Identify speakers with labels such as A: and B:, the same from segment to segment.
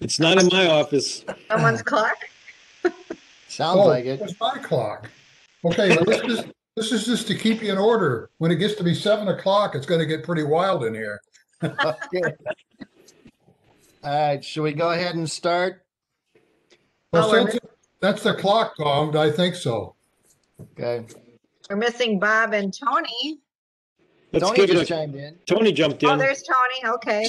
A: It's not in my office.
B: Someone's clock?
C: Sounds like it.
D: It's my clock. Okay, now this is just to keep you in order. When it gets to be 7 o'clock, it's going to get pretty wild in here.
C: Okay. All right, should we go ahead and start?
D: Well,
B: Oh,
D: since that's the clock gonged, I think so.
C: Okay.
B: We're missing Bob and Tony.
A: Let's
C: Tony
A: give
C: just
A: it a,
C: chimed in.
A: Tony jumped
B: Oh,
A: in.
B: there's Tony. Okay.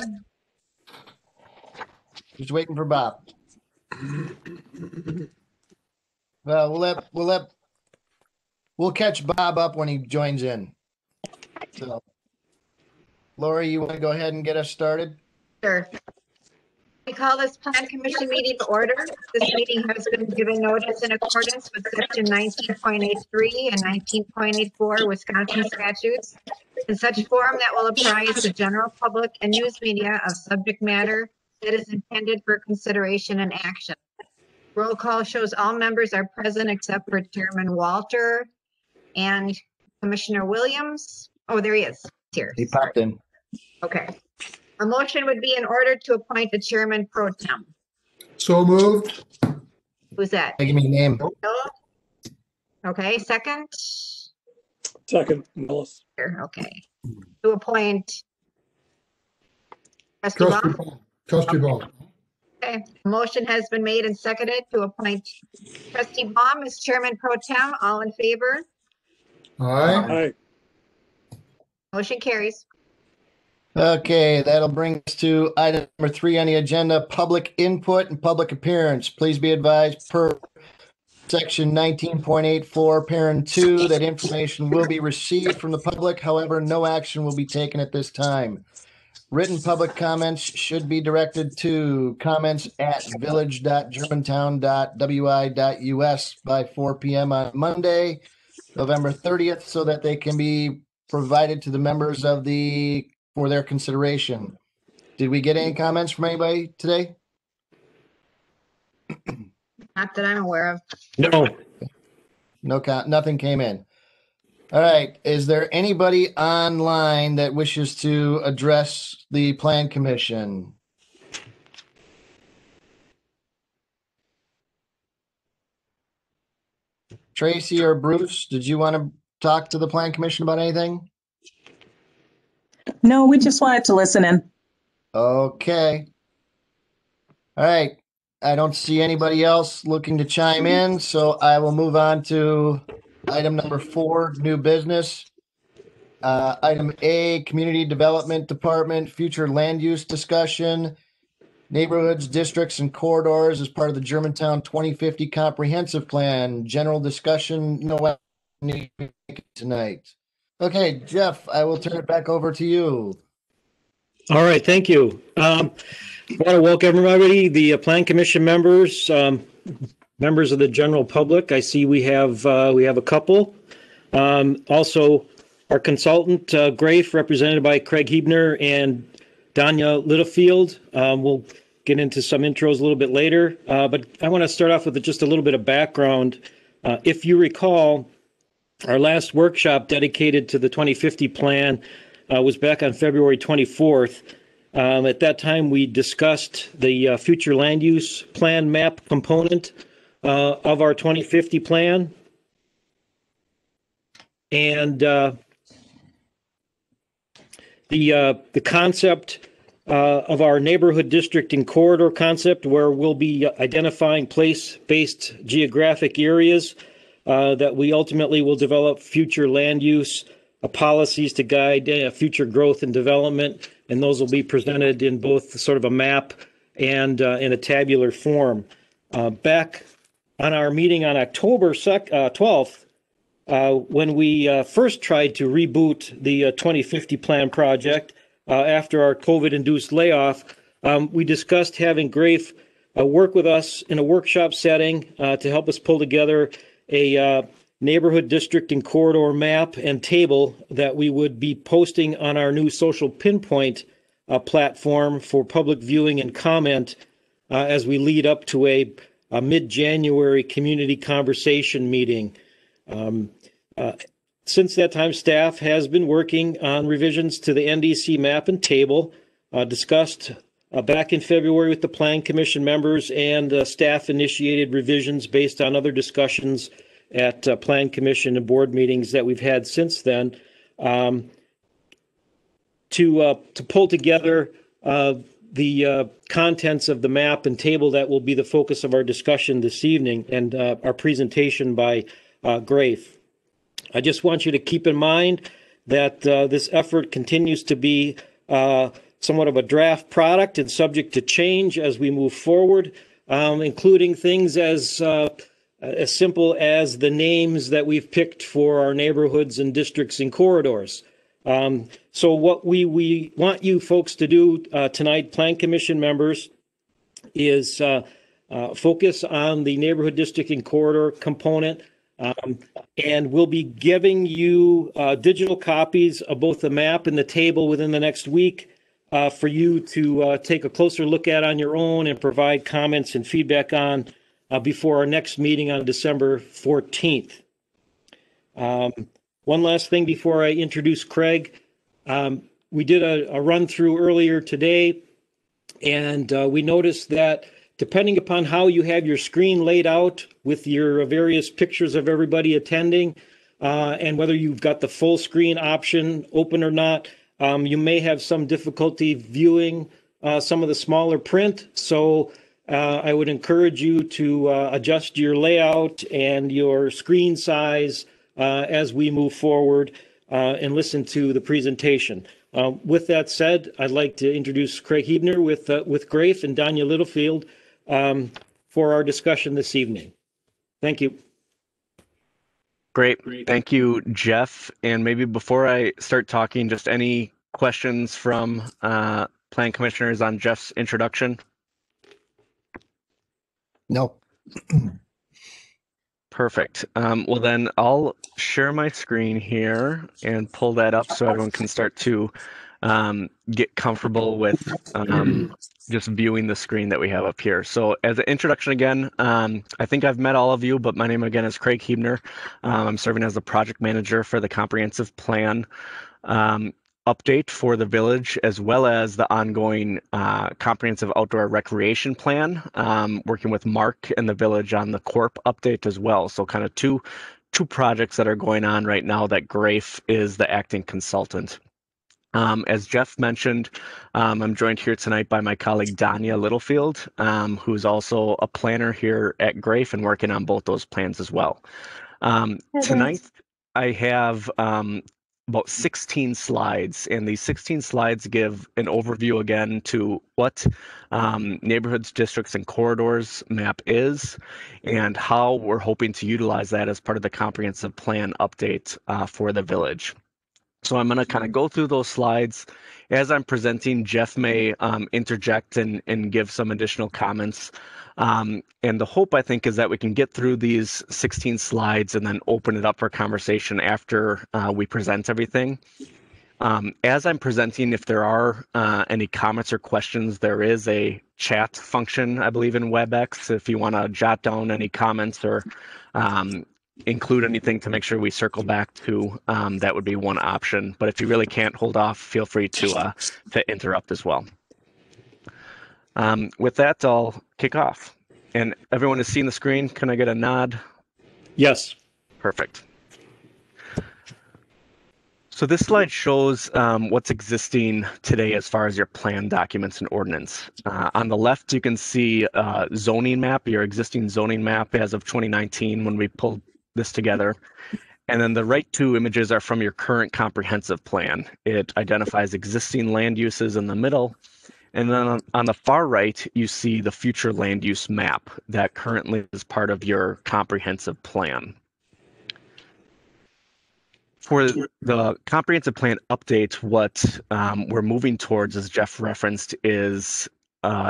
C: Just waiting for Bob. Well, we'll catch Bob up when he joins in. So, Lori, you want to go ahead and get us started?
B: Sure. We call this Plan Commission meeting to order. This meeting has been given notice in accordance with Section 19.83 and 19.84 Wisconsin statutes in such form that will apprise the general public and news media of subject matter that is intended for consideration and action. Roll call shows all members are present except for Chairman Walter and Commissioner Williams. Oh, there he is. He's here.
C: He popped in.
B: Okay. A motion would be in order to appoint a chairman pro tem.
D: So moved.
B: Who's that?
C: Give me a name.
B: Bill? Okay, second?
E: Second, Millis.
B: Okay. To appoint Trustee
D: Trustee
B: Baum?
D: Ball. Trustee Ball.
B: Okay, motion has been made and seconded to appoint Trustee Baum as chairman pro tem. All in favor?
D: Aye.
E: Aye.
B: Motion carries.
C: Okay, that'll bring us to item number 3 on the agenda, public input and public appearance. Please be advised per section 19.84, parent 2, that information will be received from the public. However, no action will be taken at this time. Written public comments should be directed to comments@village.germantown.wi.us by 4 p.m. on Monday, November 30th, so that they can be provided to the members of for their consideration. Did we get any comments from anybody today?
B: Not that I'm aware of.
A: No.
C: Nothing came in. All right. Is there anybody online that wishes to address the Plan Commission? Tracy or Bruce, did you want to talk to the Plan Commission about anything?
F: No, we just wanted to listen in.
C: Okay. All right. I don't see anybody else looking to chime in, so I will move on to item number 4, new business. Item A, Community Development Department, future land use discussion, neighborhoods, districts, and corridors as part of the Germantown 2050 Comprehensive Plan. General discussion, no need tonight. Okay, Jeff, I will turn it back over to you.
A: All right, thank you. I want to welcome everybody, the Plan Commission members, members of the general public. I see we have a couple. Also, our consultant, Grafe, represented by Craig Hebner and Danya Littlefield. We'll get into some intros a little bit later, but I want to start off with just a little bit of background. If you recall, our last workshop dedicated to the 2050 plan was back on February 24th. At that time, we discussed the future land use plan map component of our 2050 plan. And the concept of our neighborhood district and corridor concept, where we'll be identifying place-based geographic areas that we ultimately will develop future land use policies to guide future growth and development, and those will be presented in both sort of a map and in a tabular form. Back on our meeting on October 12th, when we first tried to reboot the 2050 plan project after our COVID-induced layoff, we discussed having Grafe work with us in a workshop setting to help us pull together a neighborhood district and corridor map and table that we would be posting on our new social pinpoint platform for public viewing and comment as we lead up to a mid-January community conversation meeting. Since that time, staff has been working on revisions to the NDC map and table, discussed back in February with the Plan Commission members, and staff initiated revisions based on other discussions at Plan Commission and board meetings that we've had since then, to pull together the contents of the map and table that will be the focus of our discussion this evening and our presentation by Grafe. I just want you to keep in mind that this effort continues to be somewhat of a draft product and subject to change as we move forward, including things as simple as the names that we've picked for our neighborhoods and districts and corridors. So what we want you folks to do tonight, Plan Commission members, is focus on the neighborhood district and corridor component. And we'll be giving you digital copies of both the map and the table within the next week for you to take a closer look at on your own and provide comments and feedback on before our next meeting on December 14th. One last thing before I introduce Craig. We did a run through earlier today, and we noticed that depending upon how you have your screen laid out with your various pictures of everybody attending, and whether you've got the full screen option open or not, you may have some difficulty viewing some of the smaller print. So I would encourage you to adjust your layout and your screen size as we move forward and listen to the presentation. With that said, I'd like to introduce Craig Hebner with Grafe and Danya Littlefield for our discussion this evening. Thank you.
F: Great. Thank you, Jeff. And maybe before I start talking, just any questions from Plan Commissioners on Jeff's introduction?
C: No.
F: Perfect. Well, then I'll share my screen here and pull that up so everyone can start to get comfortable with just viewing the screen that we have up here. So as an introduction again, I think I've met all of you, but my name again is Craig Hebner. I'm serving as the project manager for the comprehensive plan update for the village, as well as the ongoing comprehensive outdoor recreation plan, working with Mark and the village on the Corp update as well. So kind of two projects that are going on right now that Grafe is the acting consultant. As Jeff mentioned, I'm joined here tonight by my colleague Danya Littlefield, who's also a planner here at Grafe and working on both those plans as well. Tonight, I have about 16 slides, and these 16 slides give an overview again to what neighborhoods, districts, and corridors map is, and how we're hoping to utilize that as part of the comprehensive plan update for the village. So I'm going to kind of go through those slides. As I'm presenting, Jeff may interject and give some additional comments. And the hope, I think, is that we can get through these 16 slides and then open it up for conversation after we present everything. As I'm presenting, if there are any comments or questions, there is a chat function, I believe, in WebEx. If you want to jot down any comments or include anything to make sure we circle back to, that would be one option. But if you really can't hold off, feel free to interrupt as well. With that, I'll kick off. And everyone has seen the screen. Can I get a nod?
A: Yes.
F: Perfect. So this slide shows what's existing today as far as your plan documents and ordinance. On the left, you can see zoning map, your existing zoning map as of 2019 when we pulled this together. And then the right two images are from your current comprehensive plan. It identifies existing land uses in the middle. And then on the far right, you see the future land use map that currently is part of your comprehensive plan. For the comprehensive plan update, what we're moving towards, as Jeff referenced, is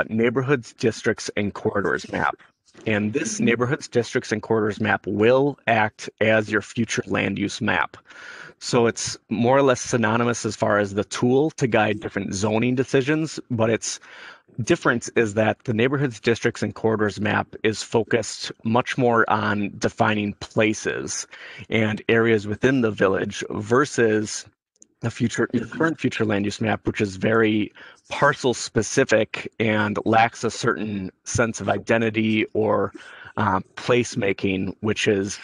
F: neighborhoods, districts, and corridors map. And this neighborhoods, districts, and corridors map will act as your future land use map. So it's more or less synonymous as far as the tool to guide different zoning decisions, but its difference is that the neighborhoods, districts, and corridors map is focused much more on defining places and areas within the village versus your current future land use map, which is very parcel specific and lacks a certain sense of identity or placemaking, which is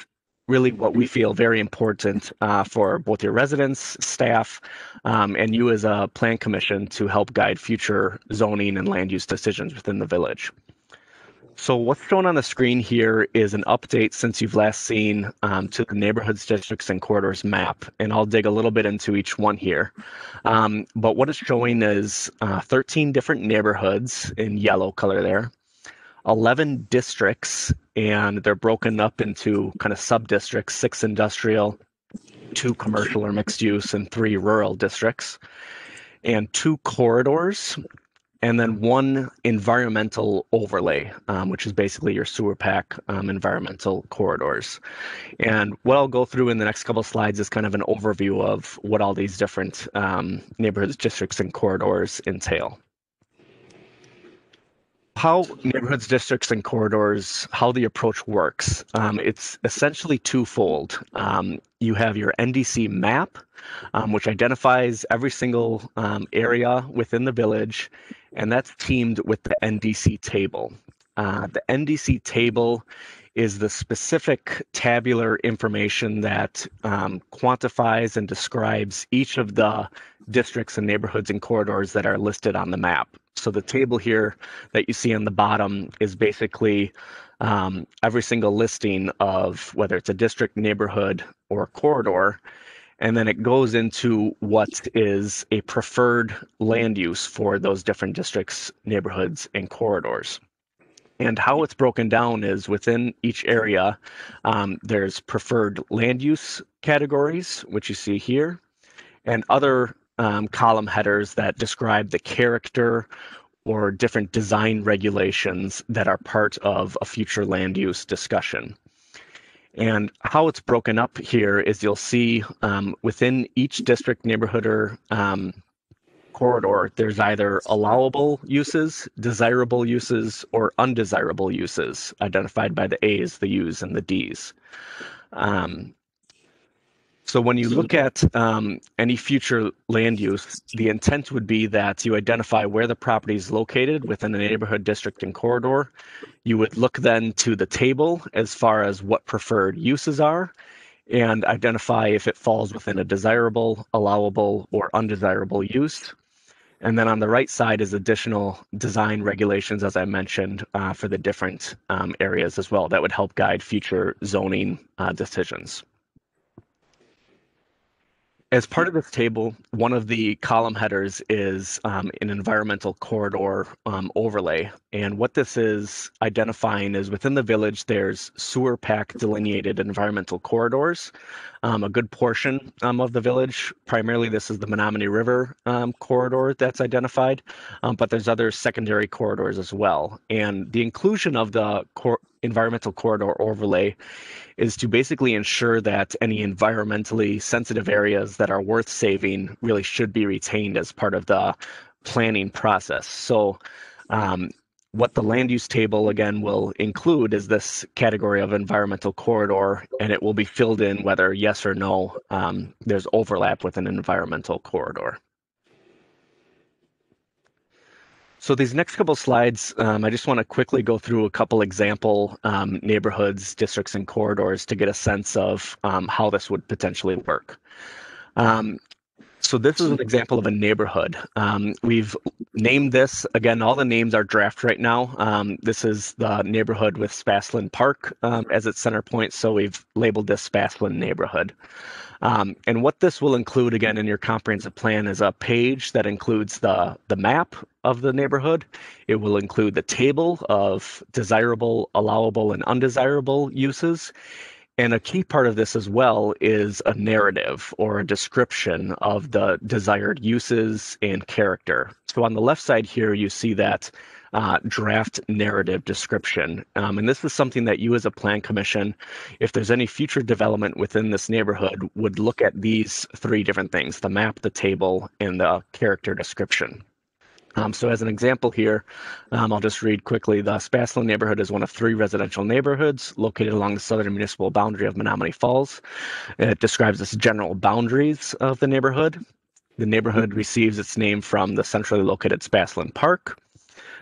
F: really what we feel very important for both your residents, staff, and you as a plan commission to help guide future zoning and land use decisions within the village. So what's shown on the screen here is an update since you've last seen to the neighborhoods, districts, and corridors map, and I'll dig a little bit into each one here. But what it's showing is 13 different neighborhoods in yellow color there, 11 districts, and they're broken up into kind of sub-districts, 6 industrial, 2 commercial or mixed use, and 3 rural districts, and 2 corridors, and then 1 environmental overlay, which is basically your sewer pack environmental corridors. And what I'll go through in the next couple of slides is kind of an overview of what all these different neighborhoods, districts, and corridors entail. How neighborhoods, districts, and corridors, how the approach works. It's essentially twofold. You have your NDC map, which identifies every single area within the village, and that's teamed with the NDC table. The NDC table is the specific tabular information that quantifies and describes each of the districts and neighborhoods and corridors that are listed on the map. So the table here that you see on the bottom is basically every single listing of whether it's a district, neighborhood, or corridor. And then it goes into what is a preferred land use for those different districts, neighborhoods, and corridors. And how it's broken down is within each area, there's preferred land use categories, which you see here, and other column headers that describe the character or different design regulations that are part of a future land use discussion. And how it's broken up here is you'll see within each district, neighborhood, or corridor, there's either allowable uses, desirable uses, or undesirable uses identified by the A's, the U's, and the D's. So when you look at any future land use, the intent would be that you identify where the property is located within a neighborhood, district, and corridor. You would look then to the table as far as what preferred uses are and identify if it falls within a desirable, allowable, or undesirable use. And then on the right side is additional design regulations, as I mentioned, for the different areas as well that would help guide future zoning decisions. As part of this table, one of the column headers is an environmental corridor overlay. And what this is identifying is within the village, there's sewer pack delineated environmental corridors. A good portion of the village, primarily this is the Menominee River corridor that's identified, but there's other secondary corridors as well. And the inclusion of the environmental corridor overlay is to basically ensure that any environmentally sensitive areas that are worth saving really should be retained as part of the planning process. So what the land use table again will include is this category of environmental corridor, and it will be filled in whether yes or no there's overlap with an environmental corridor. So these next couple slides, I just want to quickly go through a couple example neighborhoods, districts, and corridors to get a sense of how this would potentially work. So this is an example of a neighborhood. We've named this, again, all the names are draft right now. This is the neighborhood with Spaslin Park as its center point, so we've labeled this Spaslin neighborhood. And what this will include, again, in your comprehensive plan is a page that includes the map of the neighborhood. It will include the table of desirable, allowable, and undesirable uses. And a key part of this as well is a narrative or a description of the desired uses and character. So on the left side here, you see that draft narrative description. And this is something that you as a plan commission, if there's any future development within this neighborhood, would look at these 3 different things: the map, the table, and the character description. So as an example here, I'll just read quickly. The Spaslin neighborhood is one of 3 residential neighborhoods located along the southern municipal boundary of Menominee Falls. It describes the general boundaries of the neighborhood. The neighborhood receives its name from the centrally located Spassland Park.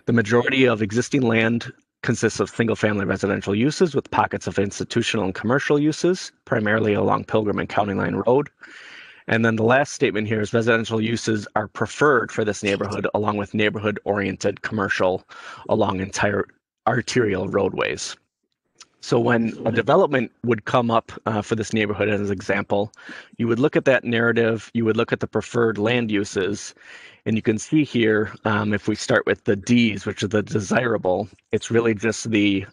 F: The majority of existing land consists of single-family residential uses with pockets of institutional and commercial uses, primarily along Pilgrim and County Line Road. And then the last statement here is residential uses are preferred for this neighborhood along with neighborhood-oriented commercial along entire arterial roadways. So when a development would come up for this neighborhood as an example, you would look at that narrative, you would look at the preferred land uses, and you can see here, if we start with the Ds, which are the desirable, it's really just the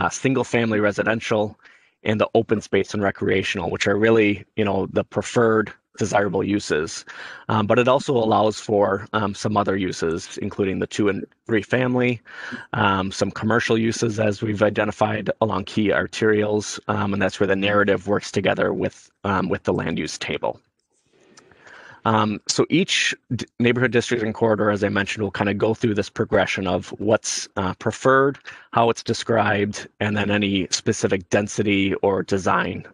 F: single family residential and the open space and recreational, which are really, the preferred desirable uses. But it also allows for some other uses, including the 2 and 3 family, some commercial uses as we've identified along key arterials, and that's where the narrative works together with the land use table. So each neighborhood district and corridor, as I mentioned, will kind of go through this progression of what's preferred, how it's described, and then any specific density or design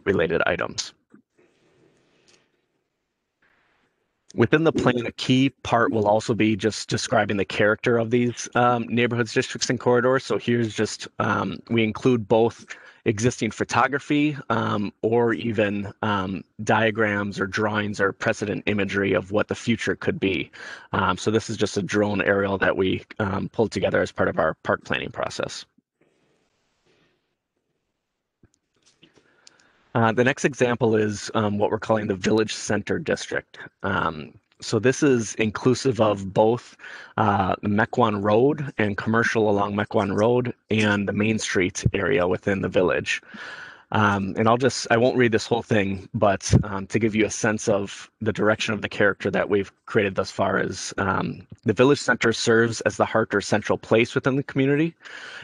F: related items. Within the plan, a key part will also be just describing the character of these neighborhoods, districts, and corridors. So here's just, we include both existing photography or even diagrams or drawings or precedent imagery of what the future could be. So this is just a drone aerial that we pulled together as part of our park planning process. The next example is what we're calling the Village Center District. So this is inclusive of both Mequon Road and commercial along Mequon Road and the Main Street area within the village. And I won't read this whole thing, but to give you a sense of the direction of the character that we've created thus far is the Village Center serves as the heart or central place within the community.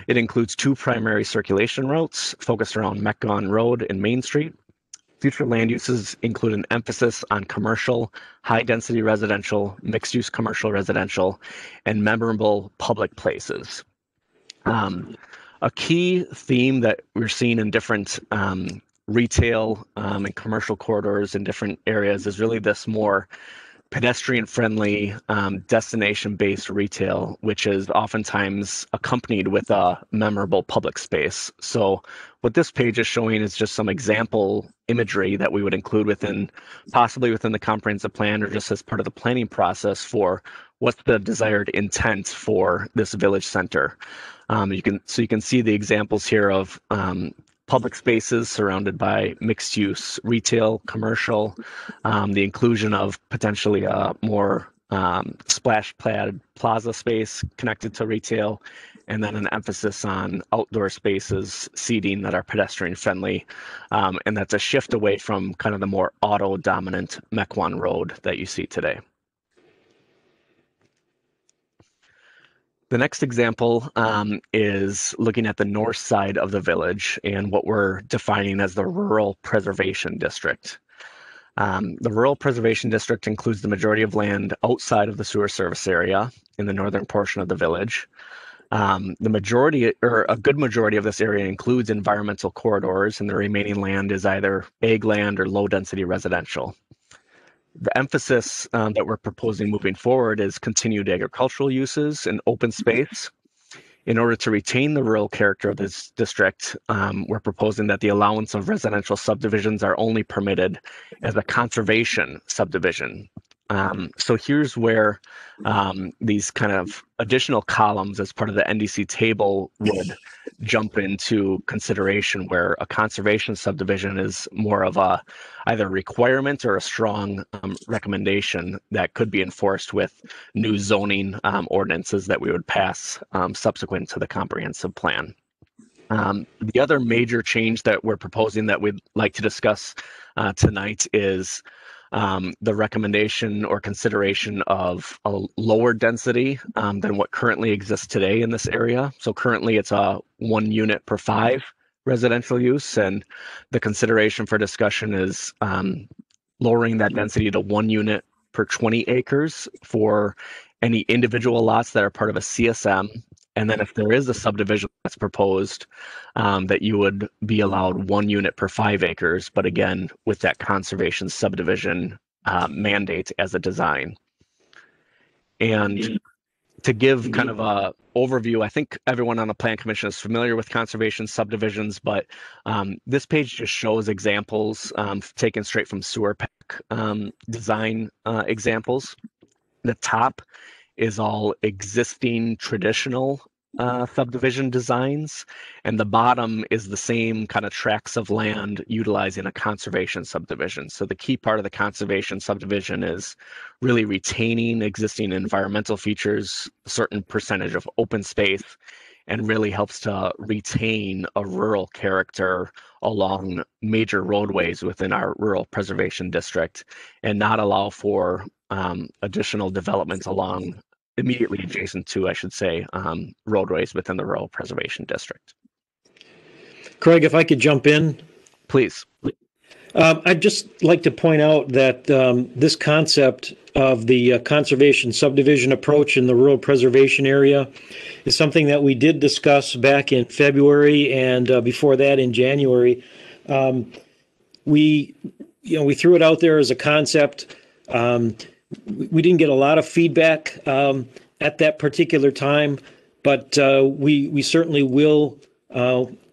F: It includes 2 primary circulation routes focused around Mequon Road and Main Street. Future land uses include an emphasis on commercial, high-density residential, mixed-use commercial residential, and memorable public places. A key theme that we're seeing in different retail and commercial corridors in different areas is really this more pedestrian-friendly, destination-based retail, which is oftentimes accompanied with a memorable public space. So what this page is showing is just some example imagery that we would include possibly within the comprehensive plan or just as part of the planning process for what's the desired intent for this village center. You can see the examples here of public spaces surrounded by mixed use retail, commercial, the inclusion of potentially a more splash pad plaza space connected to retail, and then an emphasis on outdoor spaces, seating that are pedestrian friendly. And that's a shift away from kind of the more auto dominant Mequon Road that you see today. The next example is looking at the north side of the village and what we're defining as the Rural Preservation District. The Rural Preservation District includes the majority of land outside of the sewer service area in the northern portion of the village. The majority, or a good majority of this area includes environmental corridors, and the remaining land is either ag land or low density residential. The emphasis that we're proposing moving forward is continued agricultural uses and open space. In order to retain the rural character of this district, we're proposing that the allowance of residential subdivisions are only permitted as a conservation subdivision. So here's where these kind of additional columns as part of the NDC table would jump into consideration, where a conservation subdivision is more of a either requirement or a strong recommendation that could be enforced with new zoning ordinances that we would pass subsequent to the comprehensive plan. The other major change that we're proposing that we'd like to discuss tonight is the recommendation or consideration of a lower density than what currently exists today in this area. So currently it's a 1 unit per 5 residential use, and the consideration for discussion is lowering that density to 1 unit per 20 acres for any individual lots that are part of a CSM. And then if there is a subdivision that's proposed, that you would be allowed 1 unit per 5 acres, but again, with that conservation subdivision mandate as a design. And to give kind of a overview, I think everyone on the Plan Commission is familiar with conservation subdivisions, but this page just shows examples taken straight from sewer pack design examples. The top is all existing traditional subdivision designs, and the bottom is the same kind of tracts of land utilizing a conservation subdivision. So the key part of the conservation subdivision is really retaining existing environmental features, a certain percentage of open space, and really helps to retain a rural character along major roadways within our rural preservation district and not allow for additional developments along immediately adjacent to, I should say, roadways within the rural preservation district.
A: Craig, if I could jump in.
F: Please.
A: I'd just like to point out that this concept of the conservation subdivision approach in the rural preservation area is something that we did discuss back in February and before that in January. We threw it out there as a concept. We didn't get a lot of feedback at that particular time, but we certainly will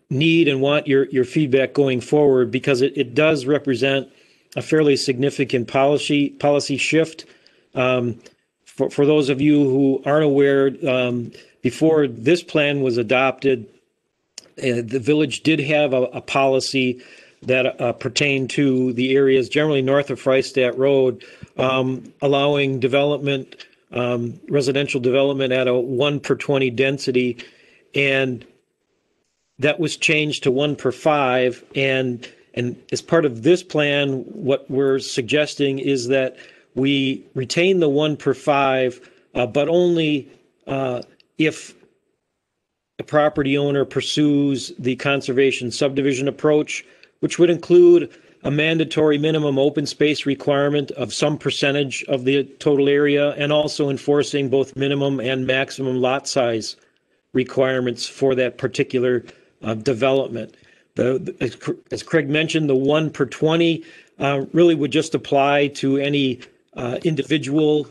A: need and want your feedback going forward, because it does represent a fairly significant policy shift. For those of you who aren't aware, before this plan was adopted, the village did have a policy that pertained to the areas generally north of Freistadt Road, allowing development, residential development at a 1 per 20 density, and that was changed to 1 per 5. And as part of this plan, what we're suggesting is that we retain the 1 per 5, but only if a property owner pursues the conservation subdivision approach, which would include a mandatory minimum open space requirement of some percentage of the total area, and also enforcing both minimum and maximum lot size requirements for that particular development. As Craig mentioned, the 1 per 20 really would just apply to any individual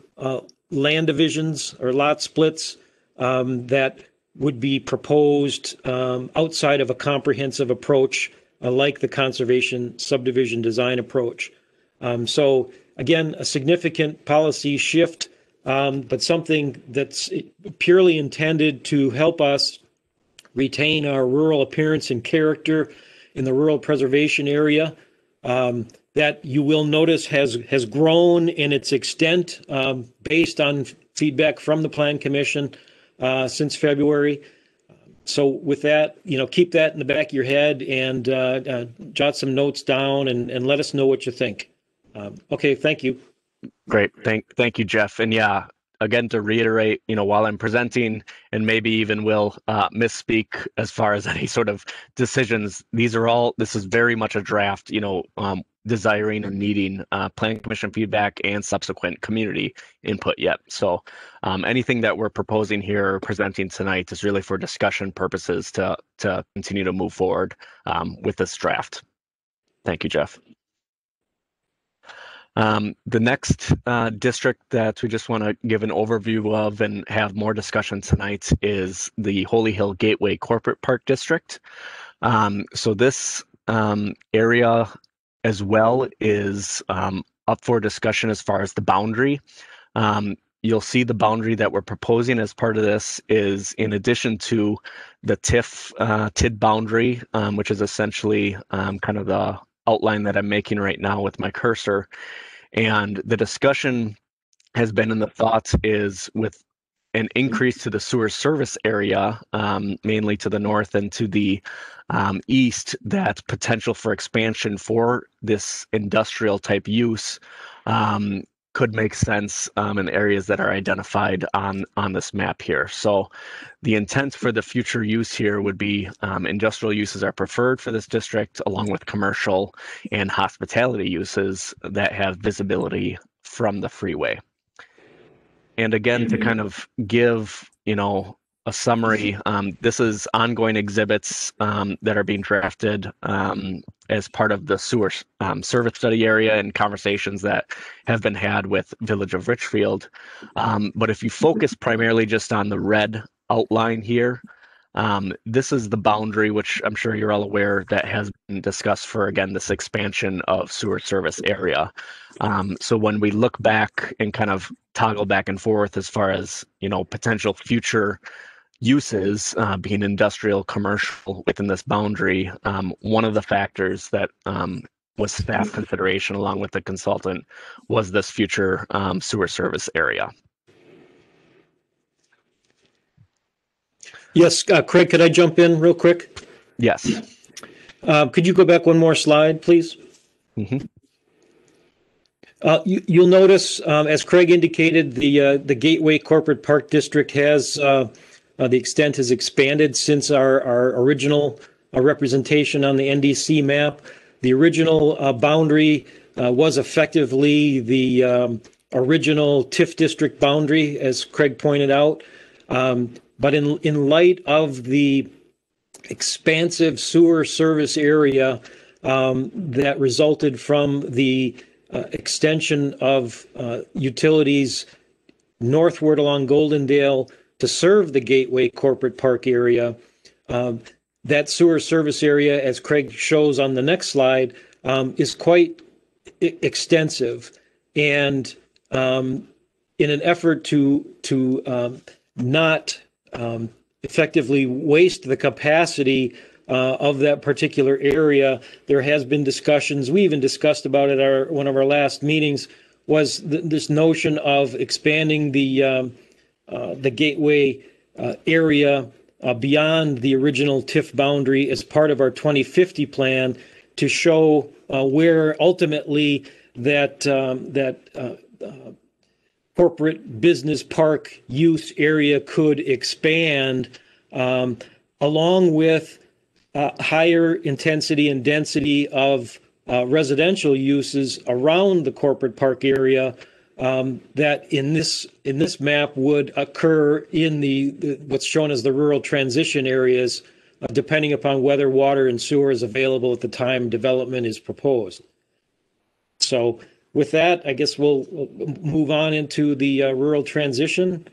A: land divisions or lot splits that would be proposed outside of a comprehensive approach like the conservation subdivision design approach. So again, a significant policy shift, but something that's purely intended to help us retain our rural appearance and character in the rural preservation area, that you will notice has grown in its extent based on feedback from the Plan Commission since February. So with that, keep that in the back of your head and jot some notes down and let us know what you think. Okay, thank you.
F: Great. Thank you, Jeff. And yeah, again, to reiterate, while I'm presenting and maybe even will misspeak as far as any sort of decisions, this is very much a draft, desiring and needing Planning Commission feedback and subsequent community input yet. So anything that we're proposing here or presenting tonight is really for discussion purposes to continue to move forward with this draft. Thank you, Jeff. The next district that we just want to give an overview of and have more discussion tonight is the Holy Hill Gateway Corporate Park District. So this area as well is up for discussion as far as the boundary. You'll see the boundary that we're proposing as part of this is in addition to the TID boundary, which is essentially kind of the outline that I'm making right now with my cursor. And the discussion has been, and the thought is, with an increase to the sewer service area, mainly to the north and to the east, that potential for expansion for this industrial type use could make sense in areas that are identified on this map here. So the intent for the future use here would be industrial uses are preferred for this district, along with commercial and hospitality uses that have visibility from the freeway. And again, to kind of give, a summary, this is ongoing exhibits that are being drafted as part of the sewer service study area and conversations that have been had with Village of Richfield. But if you focus primarily just on the red outline here, this is the boundary, which I'm sure you're all aware, that has been discussed for, again, this expansion of sewer service area. So when we look back and kind of toggle back and forth as far as, potential future uses, being industrial, commercial within this boundary, one of the factors that was staff consideration along with the consultant was this future sewer service area.
A: Yes, Craig, could I jump in real quick?
F: Yes.
A: Could you go back one more slide, please?
F: Mm-hmm.
A: You'll notice, as Craig indicated, the Gateway Corporate Park District has the extent has expanded since our original representation on the NDC map. The original boundary was effectively the original TIF district boundary, as Craig pointed out. But in light of the expansive sewer service area that resulted from the extension of utilities northward along Goldendale to serve the Gateway Corporate Park area, that sewer service area, as Craig shows on the next slide, is quite extensive. And in an effort to not effectively waste the capacity of that particular area, there has been discussions. We even discussed about it at one of our last meetings. Was this notion of expanding the Gateway area beyond the original TIF boundary as part of our 2050 plan to show where ultimately that corporate business park use area could expand, along with higher intensity and density of residential uses around the corporate park area, that in this map would occur in the what's shown as the rural transition areas, depending upon whether water and sewer is available at the time development is proposed. So with that, I guess we'll move on into the rural transition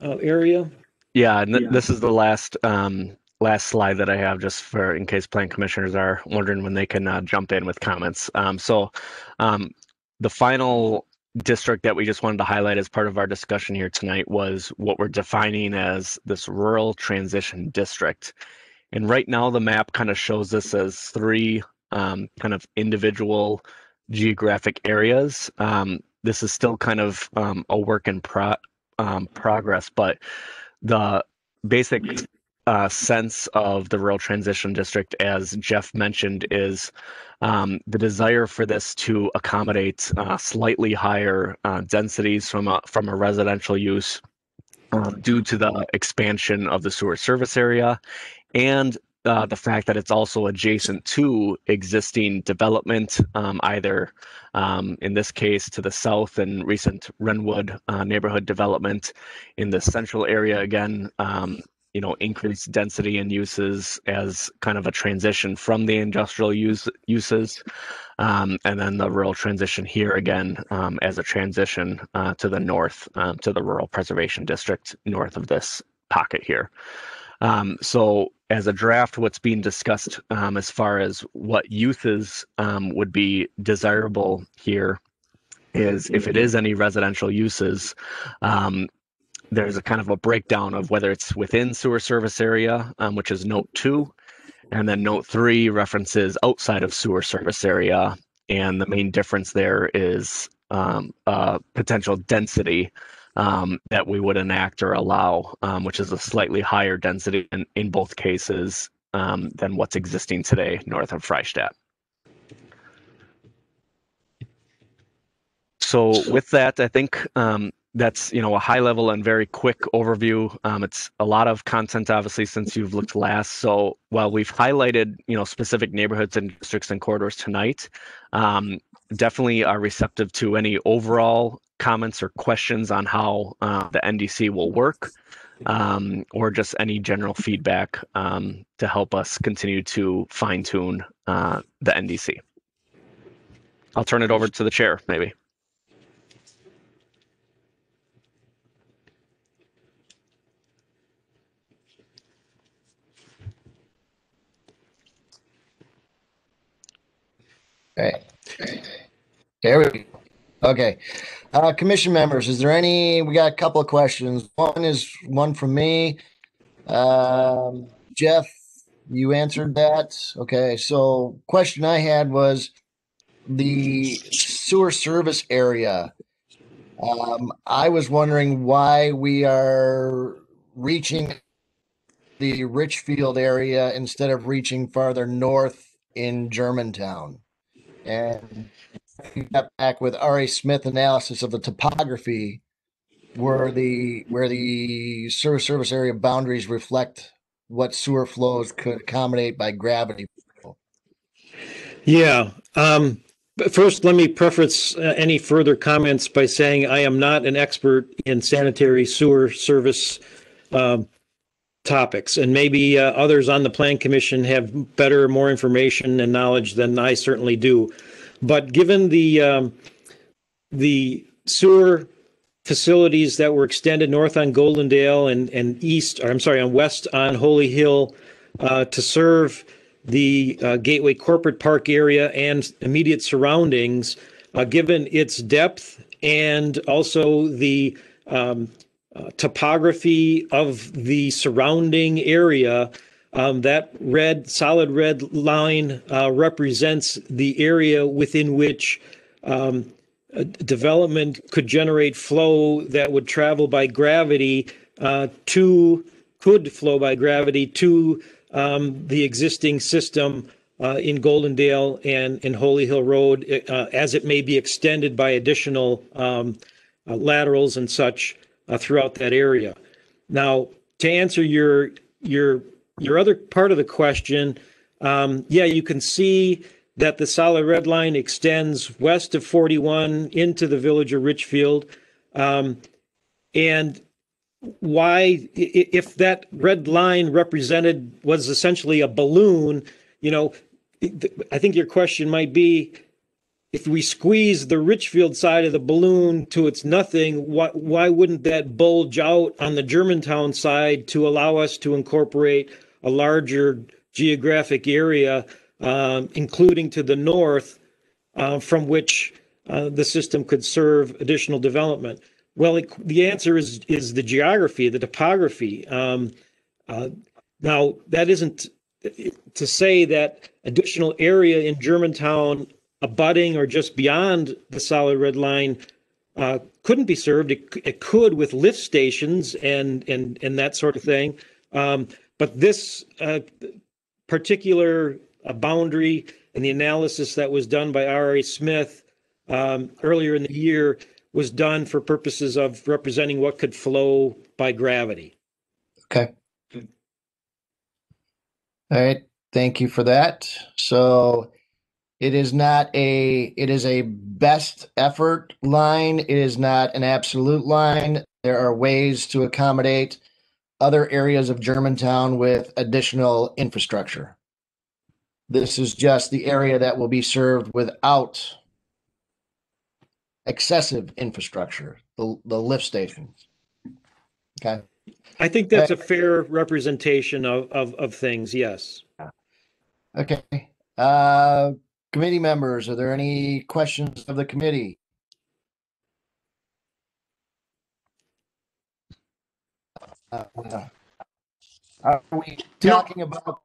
A: area.
F: Yeah, and this is the last slide that I have, just for in case plan commissioners are wondering when they can jump in with comments. So the final district that we just wanted to highlight as part of our discussion here tonight was what we're defining as this rural transition district. And right now the map kind of shows this as three kind of individual geographic areas. This is still kind of a work in progress, but the basic sense of the rural transition district, as Jeff mentioned, is the desire for this to accommodate slightly higher densities from a residential use due to the expansion of the sewer service area, and the fact that it's also adjacent to existing development, either in this case to the south and recent Renwood neighborhood development in the central area, again, increased density and uses as kind of a transition from the industrial uses, and then the rural transition here again as a transition to the north, to the rural preservation district north of this pocket here. So as a draft, what's being discussed as far as what uses would be desirable here is, if it is any residential uses, there's a kind of a breakdown of whether it's within sewer service area, which is note 2, and then note 3 references outside of sewer service area. And the main difference there is potential density that we would enact or allow, which is a slightly higher density in both cases than what's existing today north of Freistadt. So with that, I think that's a high level and very quick overview. It's a lot of content, obviously, since you've looked last. So while we've highlighted specific neighborhoods and districts and corridors tonight, definitely are receptive to any overall comments or questions on how the NDC will work. or just any general feedback to help us continue to fine tune the NDC. I'll turn it over to the chair, maybe.
C: Okay. There we go. Okay. Commission members, is there any, we got a couple of questions. One is one from me. Jeff, you answered that. Okay. So question I had was the sewer service area. I was wondering why we are reaching the Richfield area instead of reaching farther north in Germantown. And we got back with R.A. Smith analysis of the topography where the sewer service area boundaries reflect what sewer flows could accommodate by gravity.
A: Yeah. But first, let me preface any further comments by saying I am not an expert in sanitary sewer service topics, and maybe others on the Plan Commission have better, more information and knowledge than I certainly do. But given the sewer facilities that were extended north on Goldendale and east, or I'm sorry, on west on Holy Hill to serve the Gateway Corporate Park area and immediate surroundings, given its depth and also the topography of the surrounding area, that solid red line represents the area within which development could generate flow that would travel by gravity could flow by gravity to the existing system in Goldendale and in Holy Hill Road, as it may be extended by additional laterals and such throughout that area. Now, to answer your other part of the question, yeah, you can see that the solid red line extends west of 41 into the village of Richfield. And why, if that red line was essentially a balloon, I think your question might be, if we squeeze the Richfield side of the balloon to its nothing, why wouldn't that bulge out on the Germantown side to allow us to incorporate a larger geographic area, including to the north, from which the system could serve additional development? Well, the answer is the geography, the topography. Now, that isn't to say that additional area in Germantown abutting or just beyond the solid red line couldn't be served. It could with lift stations and that sort of thing. But this particular boundary and the analysis that was done by R.A. Smith earlier in the year was done for purposes of representing what could flow by gravity.
C: Okay. All right. Thank you for that. So it is a best effort line. It is not an absolute line. There are ways to accommodate other areas of Germantown with additional infrastructure. This is just the area that will be served without excessive infrastructure, the lift stations. Okay.
A: I think that's a fair representation of things, yes.
C: Okay. Committee members, are there any questions of the committee? Are we talking about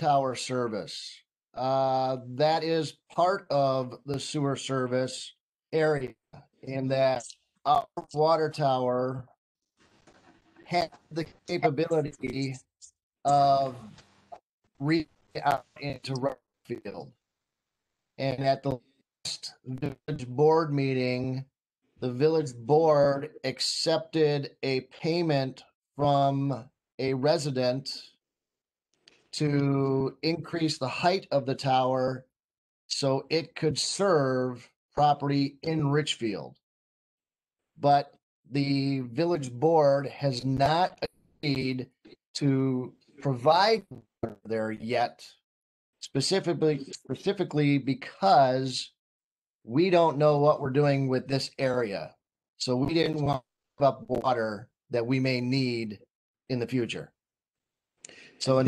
C: tower service? That is part of the sewer service area, in that our water tower has the capability of reaching out into Richfield. And at the last village board meeting, the village board accepted a payment from a resident to increase the height of the tower so it could serve property in Richfield. But the village board has not agreed to provide water there yet, specifically because we don't know what we're doing with this area. So we didn't want to give up water that we may need in the future. So,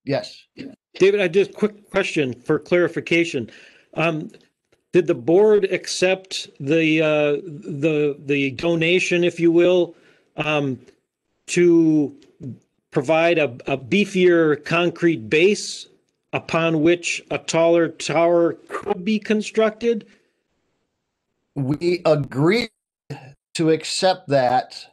C: yes.
A: David, I just quick question for clarification. Did the board accept the donation, if you will, to provide a beefier concrete base upon which a taller tower could be constructed?
C: We agreed to accept that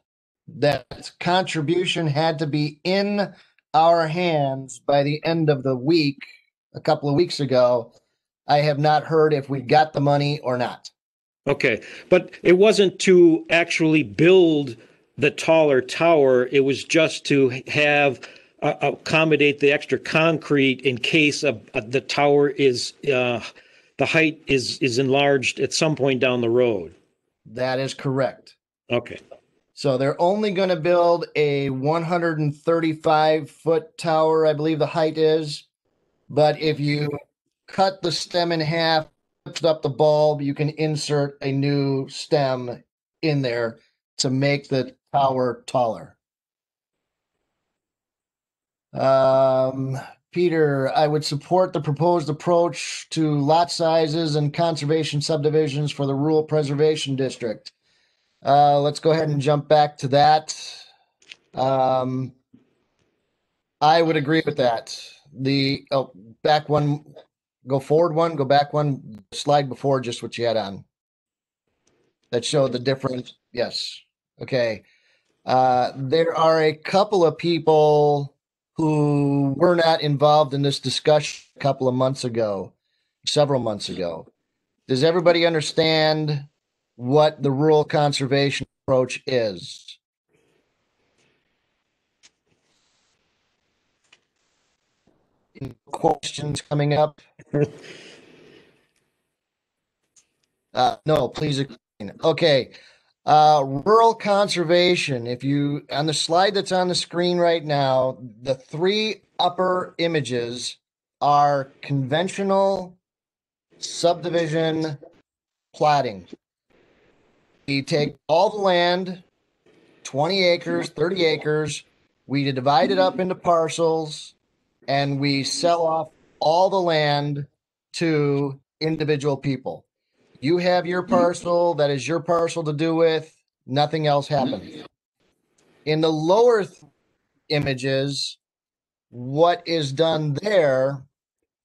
C: contribution had to be in our hands by the end of the week, a couple of weeks ago. I have not heard if we got the money or not.
A: Okay, but it wasn't to actually build the taller tower. It was just to have accommodate the extra concrete in case the tower is the height is enlarged at some point down the road.
C: That is correct.
A: Okay.
C: So they're only going to build a 135-foot tower, I believe the height is. But if you cut the stem in half, lift up the bulb, you can insert a new stem in there to make the tower taller. Peter, I would support the proposed approach to lot sizes and conservation subdivisions for the Rural Preservation District. Let's go ahead and jump back to that. I would agree with that. Back one, go forward one, go back one, slide before just what you had on. That showed the difference. Yes. Okay. There are a couple of people who were not involved in this discussion a couple of months ago, several months ago. Does everybody understand what the rural conservation approach is? Any questions coming up? No, please explain. Okay. Rural conservation. If you, on the slide that's on the screen right now, the three upper images are conventional subdivision platting. We take all the land, 20 acres, 30 acres, we divide it up into parcels, and we sell off all the land to individual people. You have your parcel, that is your parcel to do with, nothing else happens. In the lower images, what is done there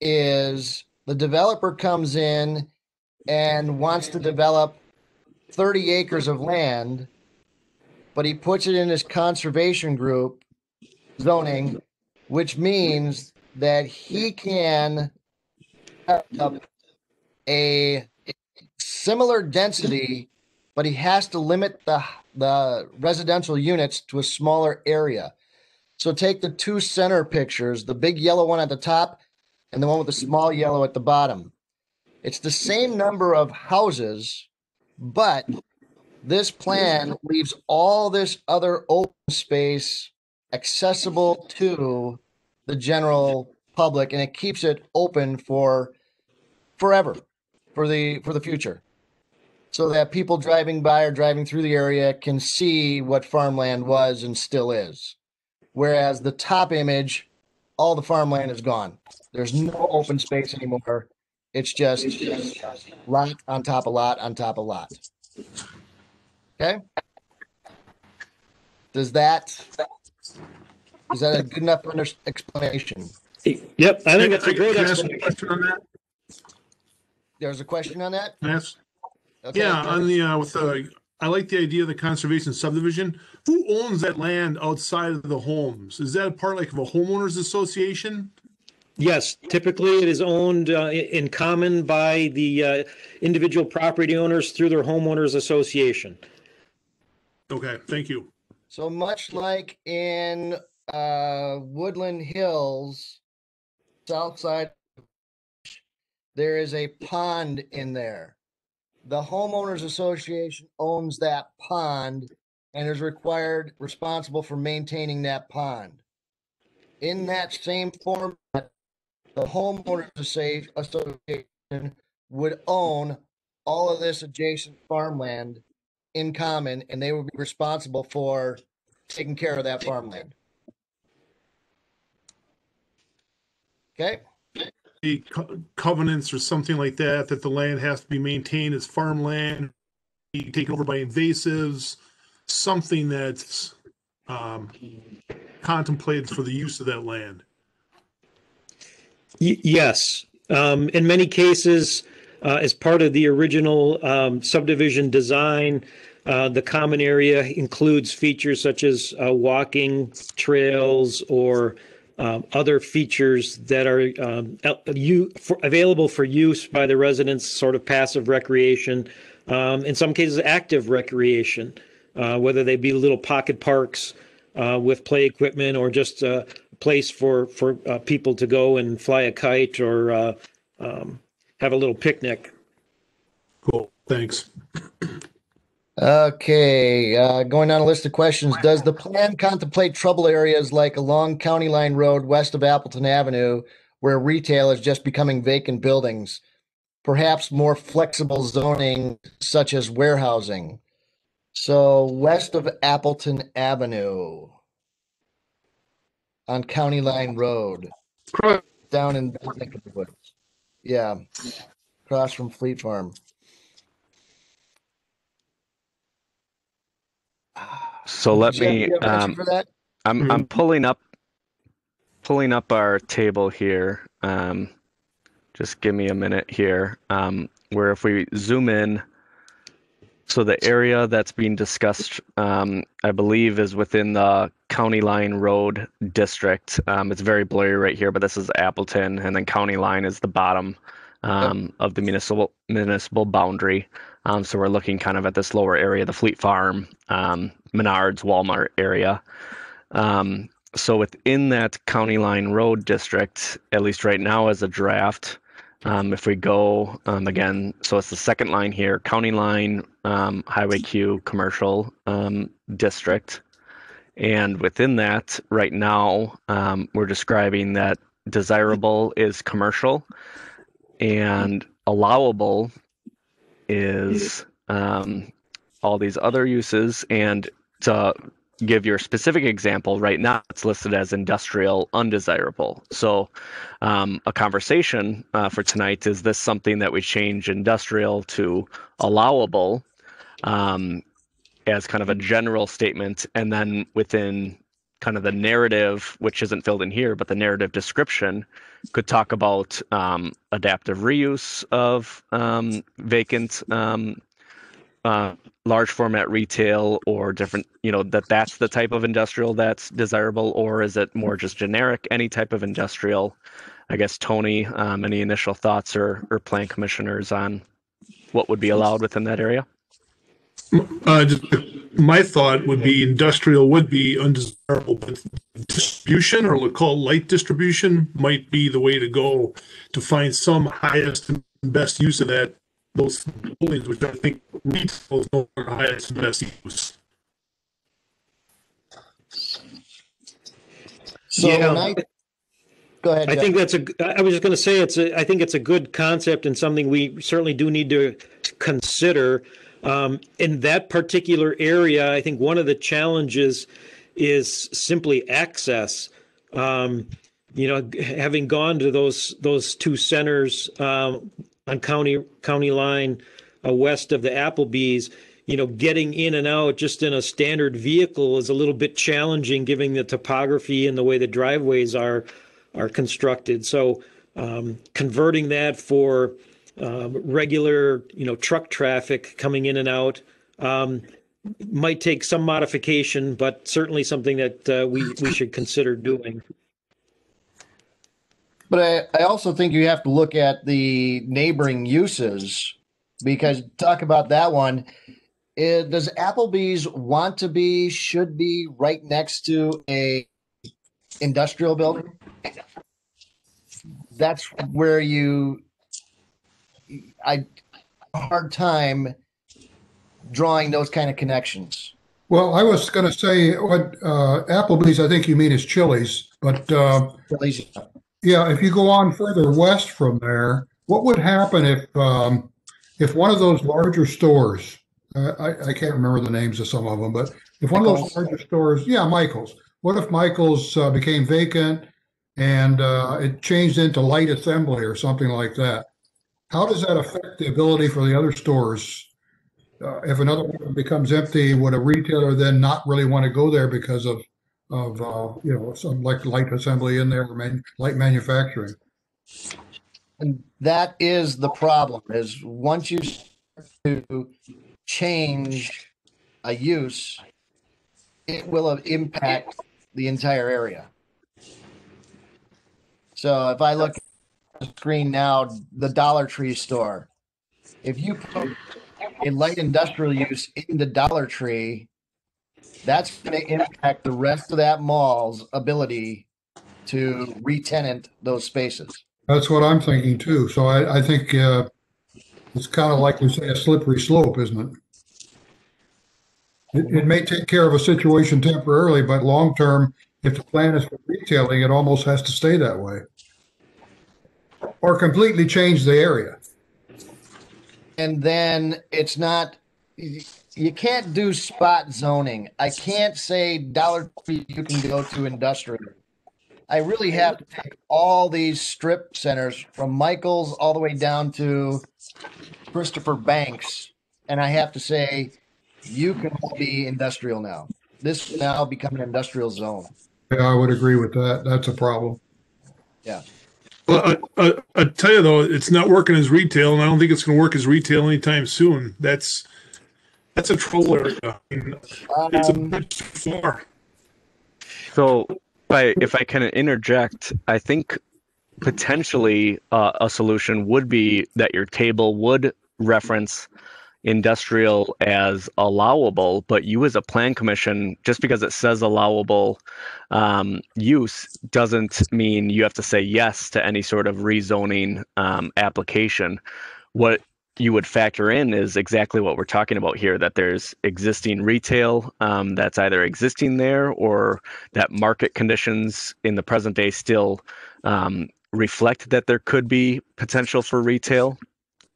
C: is the developer comes in and wants to develop 30 acres of land, but he puts it in his conservation group zoning, which means that he can have a similar density, but he has to limit the residential units to a smaller area. So take the two center pictures, the big yellow one at the top and the one with the small yellow at the bottom. It's the same number of houses, but this plan leaves all this other open space accessible to the general public, and it keeps it open for forever, for the future, so that people driving by or driving through the area can see what farmland was and still is. Whereas the top image, all the farmland is gone. There's no open space anymore. It's just lot on top of lot on top of lot. Okay? Is that a good enough explanation?
A: Yep, I think that's a great explanation.
G: Question on that?
C: There's a question on that?
G: Yes.
C: Okay.
G: Yeah, on the I like the idea of the conservation subdivision. Who owns that land outside of the homes? Is that a part like of a homeowners association?
A: Yes, typically it is owned in common by the individual property owners through their homeowners association.
G: Okay, thank you.
C: So much like in Woodland Hills, south side, there is a pond in there the homeowners association owns that pond and is responsible for maintaining that pond. In that same format, the homeowners association would own all of this adjacent farmland in common, and they would be responsible for taking care of that farmland. Okay.
G: The covenants or something like that, that the land has to be maintained as farmland, be taken over by invasives, something that's contemplated for the use of that land.
A: Yes. In many cases, as part of the original subdivision design, the common area includes features such as walking trails or other features that are available for use by the residents, sort of passive recreation, in some cases active recreation, whether they be little pocket parks with play equipment or just a place for people to go and fly a kite or have a little picnic.
G: Cool, thanks.
C: Okay, going down a list of questions. Does the plan contemplate trouble areas like along County Line Road west of Appleton Avenue, where retail is just becoming vacant buildings? Perhaps more flexible zoning such as warehousing. So west of Appleton Avenue on County Line Road, down in the neck of the woods. Yeah, across from Fleet Farm.
F: So let
C: Jeff,
F: me.
C: you have an answer for that?
F: I'm pulling up our table here. Just give me a minute here. Where if we zoom in, so the area that's being discussed, I believe, is within the County Line Road district. It's very blurry right here, but this is Appleton, and then County Line is the bottom of the municipal boundary. So we're looking kind of at this lower area, the Fleet Farm, Menards, Walmart area. So within that County Line Road district, at least right now as a draft, if we go again, so it's the second line here, County Line, Highway Q, Commercial District. And within that, right now, we're describing that desirable is commercial and allowable is all these other uses. And to give your specific example, right now it's listed as industrial undesirable. So a conversation for tonight, is this something that we change industrial to allowable as kind of a general statement, and then within kind of the narrative, which isn't filled in here, but the narrative description could talk about adaptive reuse of vacant large format retail or different, that's the type of industrial that's desirable, or is it more just generic, any type of industrial? I guess, Tony, any initial thoughts or plan commissioners on what would be allowed within that area?
G: My thought would be industrial would be undesirable, but distribution, or we'll call it light distribution, might be the way to go to find some highest and best use of those buildings, which I think retail is no longer highest and best use.
C: So
A: Yeah.
C: Go ahead, Jeff.
A: I think I was just going to say I think it's a good concept and something we certainly do need to consider. In that particular area, I think one of the challenges is simply access. Having gone to those two centers on County Line west of the Applebee's, getting in and out just in a standard vehicle is a little bit challenging, given the topography and the way the driveways are constructed. So converting that for regular, truck traffic coming in and out might take some modification, but certainly something that we should consider doing.
C: But I also think you have to look at the neighboring uses, because talk about that one. Does Applebee's should be right next to a industrial building? That's where a hard time drawing those kind of connections.
D: Well, I was going to say what Applebee's, I think you mean is Chili's, but yeah, if you go on further west from there, what would happen if one of those larger stores, I can't remember the names of some of them, but if one of those larger stores, yeah, Michael's. What if Michael's became vacant and it changed into light assembly or something like that? How does that affect the ability for the other stores? If another one becomes empty, would a retailer then not really want to go there because of some like light assembly in there or light manufacturing?
C: And that is the problem, is once you start to change a use, it will impact the entire area. So if I look at the screen now, the Dollar Tree store, if you put a light industrial use in the Dollar Tree, that's going to impact the rest of that mall's ability to re-tenant those spaces.
D: That's what I'm thinking too. So I think it's kind of like we say a slippery slope, isn't it? It may take care of a situation temporarily, but long term, if the plan is for retailing, it almost has to stay that way. Or completely change the area.
C: And then it's not, you can't do spot zoning. I can't say Dollar Tree you can go to industrial. I really have to take all these strip centers from Michael's all the way down to Christopher Banks, and I have to say, you can be industrial now. This will now become an industrial zone.
D: Yeah, I would agree with that. That's a problem.
C: Yeah.
G: Well, I tell you though, it's not working as retail, and I don't think it's going to work as retail anytime soon. That's a troll area. I mean, it's a bit too far.
F: So, if I can interject, I think potentially a solution would be that your table would reference industrial as allowable, but you as a plan commission, just because it says allowable use doesn't mean you have to say yes to any sort of rezoning application. What you would factor in is exactly what we're talking about here, that there's existing retail that's either existing there, or that market conditions in the present day still reflect that there could be potential for retail.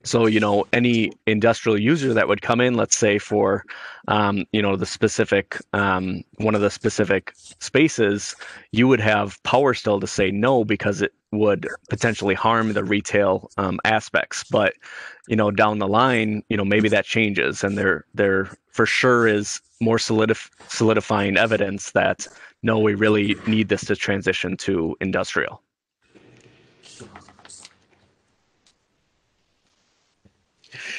F: So, any industrial user that would come in, let's say for, the specific, one of the specific spaces, you would have power still to say no, because it would potentially harm the retail aspects. But, down the line, maybe that changes, and there for sure is more solidifying evidence that, no, we really need this to transition to industrial.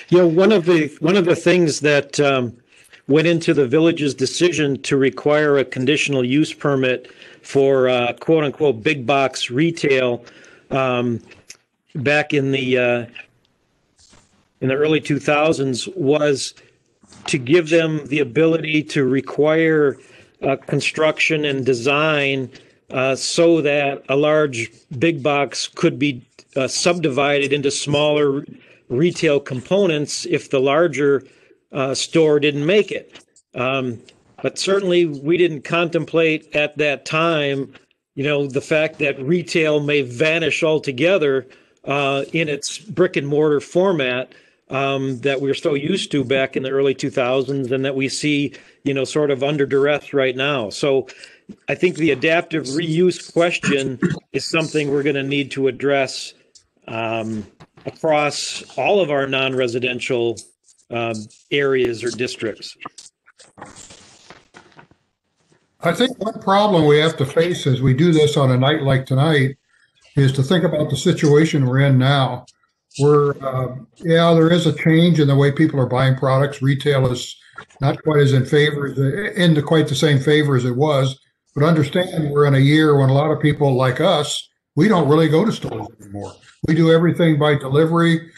A: One of the things that went into the village's decision to require a conditional use permit for quote unquote big box retail back in the early 2000s was to give them the ability to require construction and design so that a large big box could be subdivided into smaller retail components if the larger store didn't make it. But certainly we didn't contemplate at that time, the fact that retail may vanish altogether in its brick and mortar format that we're so used to back in the early 2000s, and that we see, sort of under duress right now. So I think the adaptive reuse question is something we're going to need to address across all of our non-residential areas or districts.
D: I think one problem we have to face as we do this on a night like tonight is to think about the situation we're in now. There is a change in the way people are buying products. Retail is not quite as into quite the same favor as it was. But understand, we're in a year when a lot of people like us, we don't really go to stores anymore. We do everything by delivery,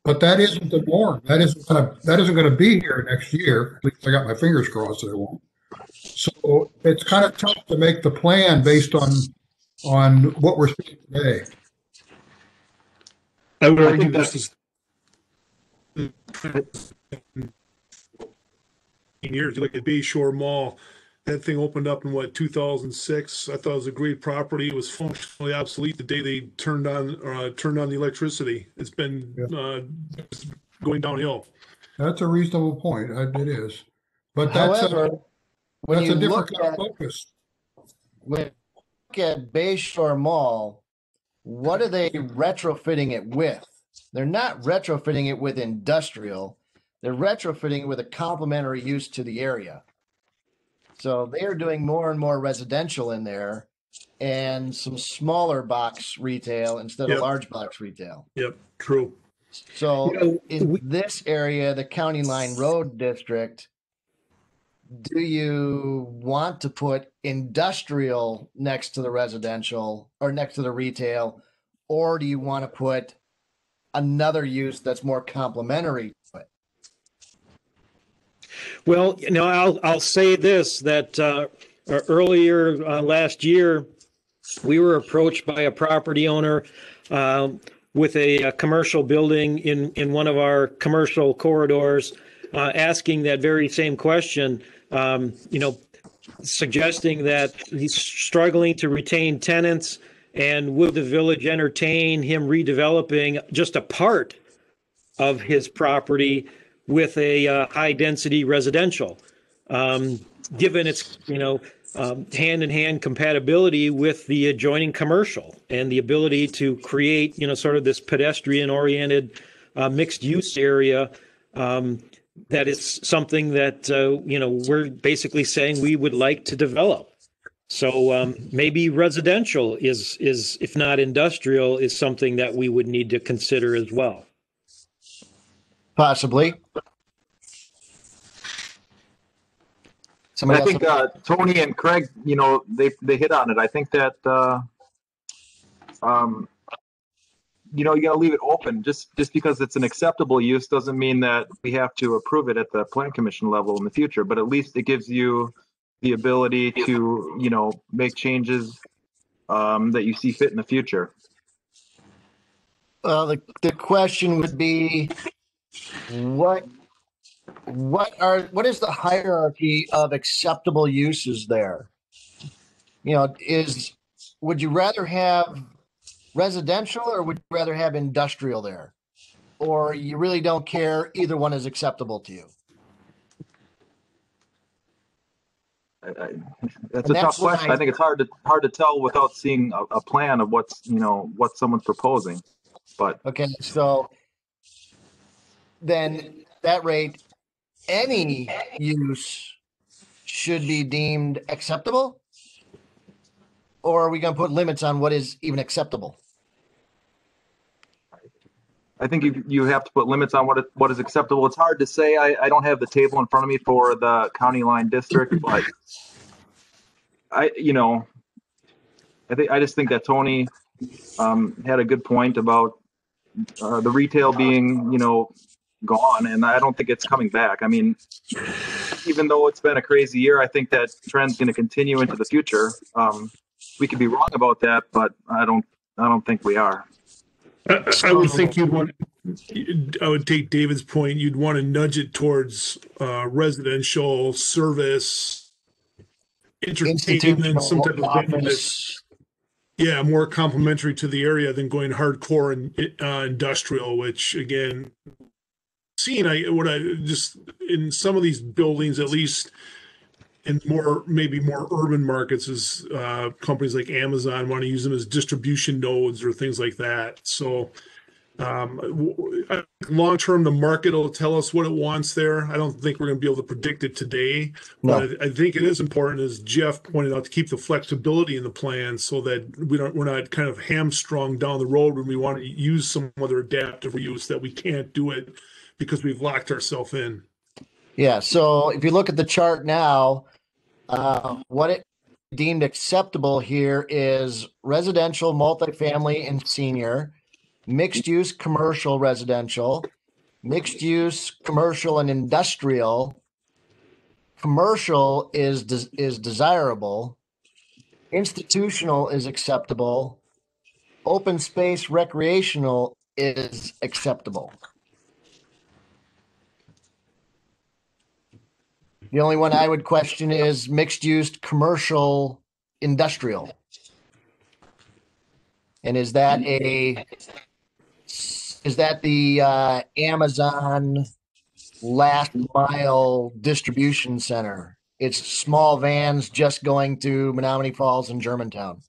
D: but that isn't the norm. That isn't going to be here next year. At least I got my fingers crossed that it won't. So it's kind of tough to make the plan based on what we're seeing today.
G: I would argue this is Years, like at Bayshore Mall, that thing opened up in what 2006. I thought it was a great property. It was functionally obsolete the day they turned on the electricity. It's been going downhill.
D: That's a reasonable point. It is. But that's
C: However, when
D: that's
C: you
D: a different
C: look
D: kind
C: at
D: of focus.
C: when you look at Bayshore Mall, what are they retrofitting it with? They're not retrofitting it with industrial. They're retrofitting it with a complementary use to the area. So they are doing more and more residential in there and some smaller box retail instead of
G: Yep.
C: large box retail.
G: Yep, true.
C: So in this area, the County Line Road District, do you want to put industrial next to the residential or next to the retail, or do you want to put another use that's more complementary to it?
A: Well, I'll say this, that earlier last year, we were approached by a property owner with a commercial building in one of our commercial corridors, asking that very same question, suggesting that he's struggling to retain tenants, and would the village entertain him redeveloping just a part of his property with a high-density residential, given its hand-in-hand compatibility with the adjoining commercial and the ability to create sort of this pedestrian-oriented mixed-use area. That is something that we're basically saying we would like to develop. So maybe residential is if not industrial, is something that we would need to consider as well.
C: Possibly.
H: I think Tony and Craig, they hit on it. I think that you got to leave it open. Just because it's an acceptable use doesn't mean that we have to approve it at the plan commission level in the future. But at least it gives you the ability to make changes that you see fit in the future.
C: Well, the question would be, what is the hierarchy of acceptable uses there? Would you rather have residential or would you rather have industrial there? Or you really don't care, either one is acceptable to you?
H: That's a tough question. I think it's hard to tell without seeing a plan of what someone's proposing. But
C: okay, so then that rate, any use should be deemed acceptable? Or are we going to put limits on what is even acceptable?
H: I think you have to put limits on what is acceptable. It's hard to say. I don't have the table in front of me for the county line district, but I just think that Tony had a good point about the retail being gone, and I don't think it's coming back. I mean, even though it's been a crazy year, I think that trend's going to continue into the future. We could be wrong about that, but I don't think we are.
G: I would think I would take David's point. You'd want to nudge it towards residential, service, entertainment, some type of venue that's more complementary to the area than going hardcore and industrial. Which again, just in some of these buildings, at least in maybe more urban markets, is companies like Amazon want to use them as distribution nodes or things like that. So long term, the market will tell us what it wants there. I don't think we're going to be able to predict it today, but I think it is important, as Jeff pointed out, to keep the flexibility in the plan so that we're not kind of hamstrung down the road when we want to use some other adaptive use that we can't do it because we've locked ourselves in.
C: Yeah. So if you look at the chart now, what it deemed acceptable here is residential, multifamily, and senior, mixed use commercial residential, mixed use commercial and industrial. Commercial is desirable. Institutional is acceptable. Open space recreational is acceptable. The only one I would question is mixed use commercial industrial. And is that the Amazon last mile distribution center? It's small vans just going to Menominee Falls and Germantown.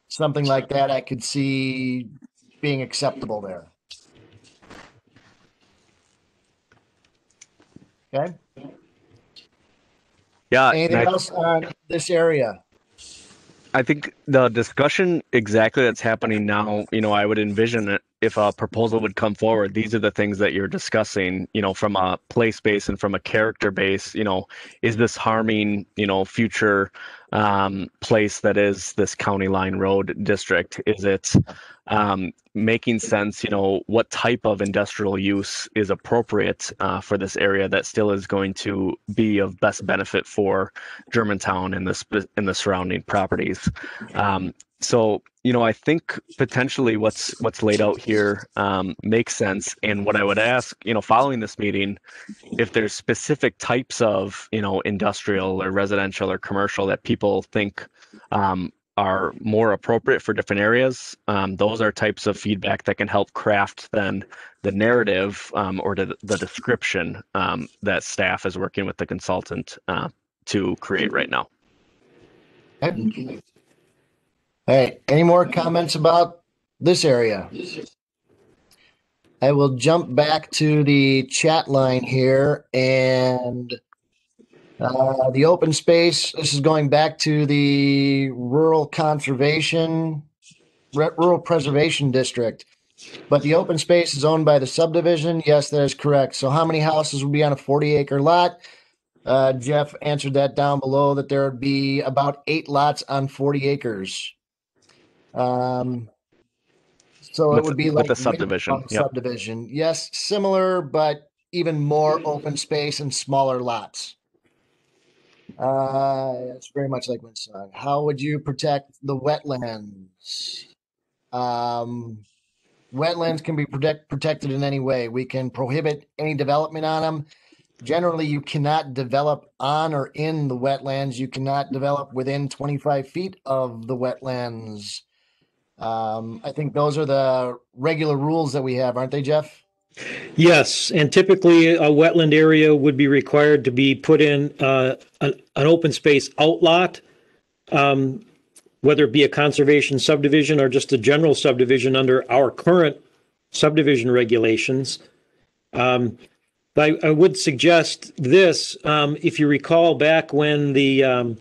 C: Something like that I could see being acceptable there. Okay.
F: Yeah.
C: Anything else on this area?
F: I think the discussion exactly that's happening now, I would envision it if a proposal would come forward. These are the things that you're discussing, from a place base and from a character base. Is this harming, future place that is this county line road district? Is it making sense? What type of industrial use is appropriate for this area that still is going to be of best benefit for Germantown and the surrounding properties? So, I think potentially what's laid out here makes sense. And what I would ask, following this meeting, if there's specific types of, industrial or residential or commercial that people think are more appropriate for different areas, those are types of feedback that can help craft then the narrative or the description that staff is working with the consultant to create right now.
C: Okay. All right. Any more comments about this area? I will jump back to the chat line here and the open space. This is going back to the rural preservation district, but the open space is owned by the subdivision. Yes, that is correct. So how many houses would be on a 40-acre lot? Jeff answered that down below, that there would be about 8 lots on 40 acres. So it would be like
F: the subdivision. Yep.
C: Subdivision. Yes, similar, but even more open space and smaller lots. It's very much like Winston. How would you protect the wetlands? Wetlands can be protected in any way. We can prohibit any development on them. Generally, you cannot develop on or in the wetlands. You cannot develop within 25 feet of the wetlands. I think those are the regular rules that we have, aren't they, Jeff?
A: Yes, and typically a wetland area would be required to be put in an open space outlot, whether it be a conservation subdivision or just a general subdivision under our current subdivision regulations. But I would suggest this, if you recall back when the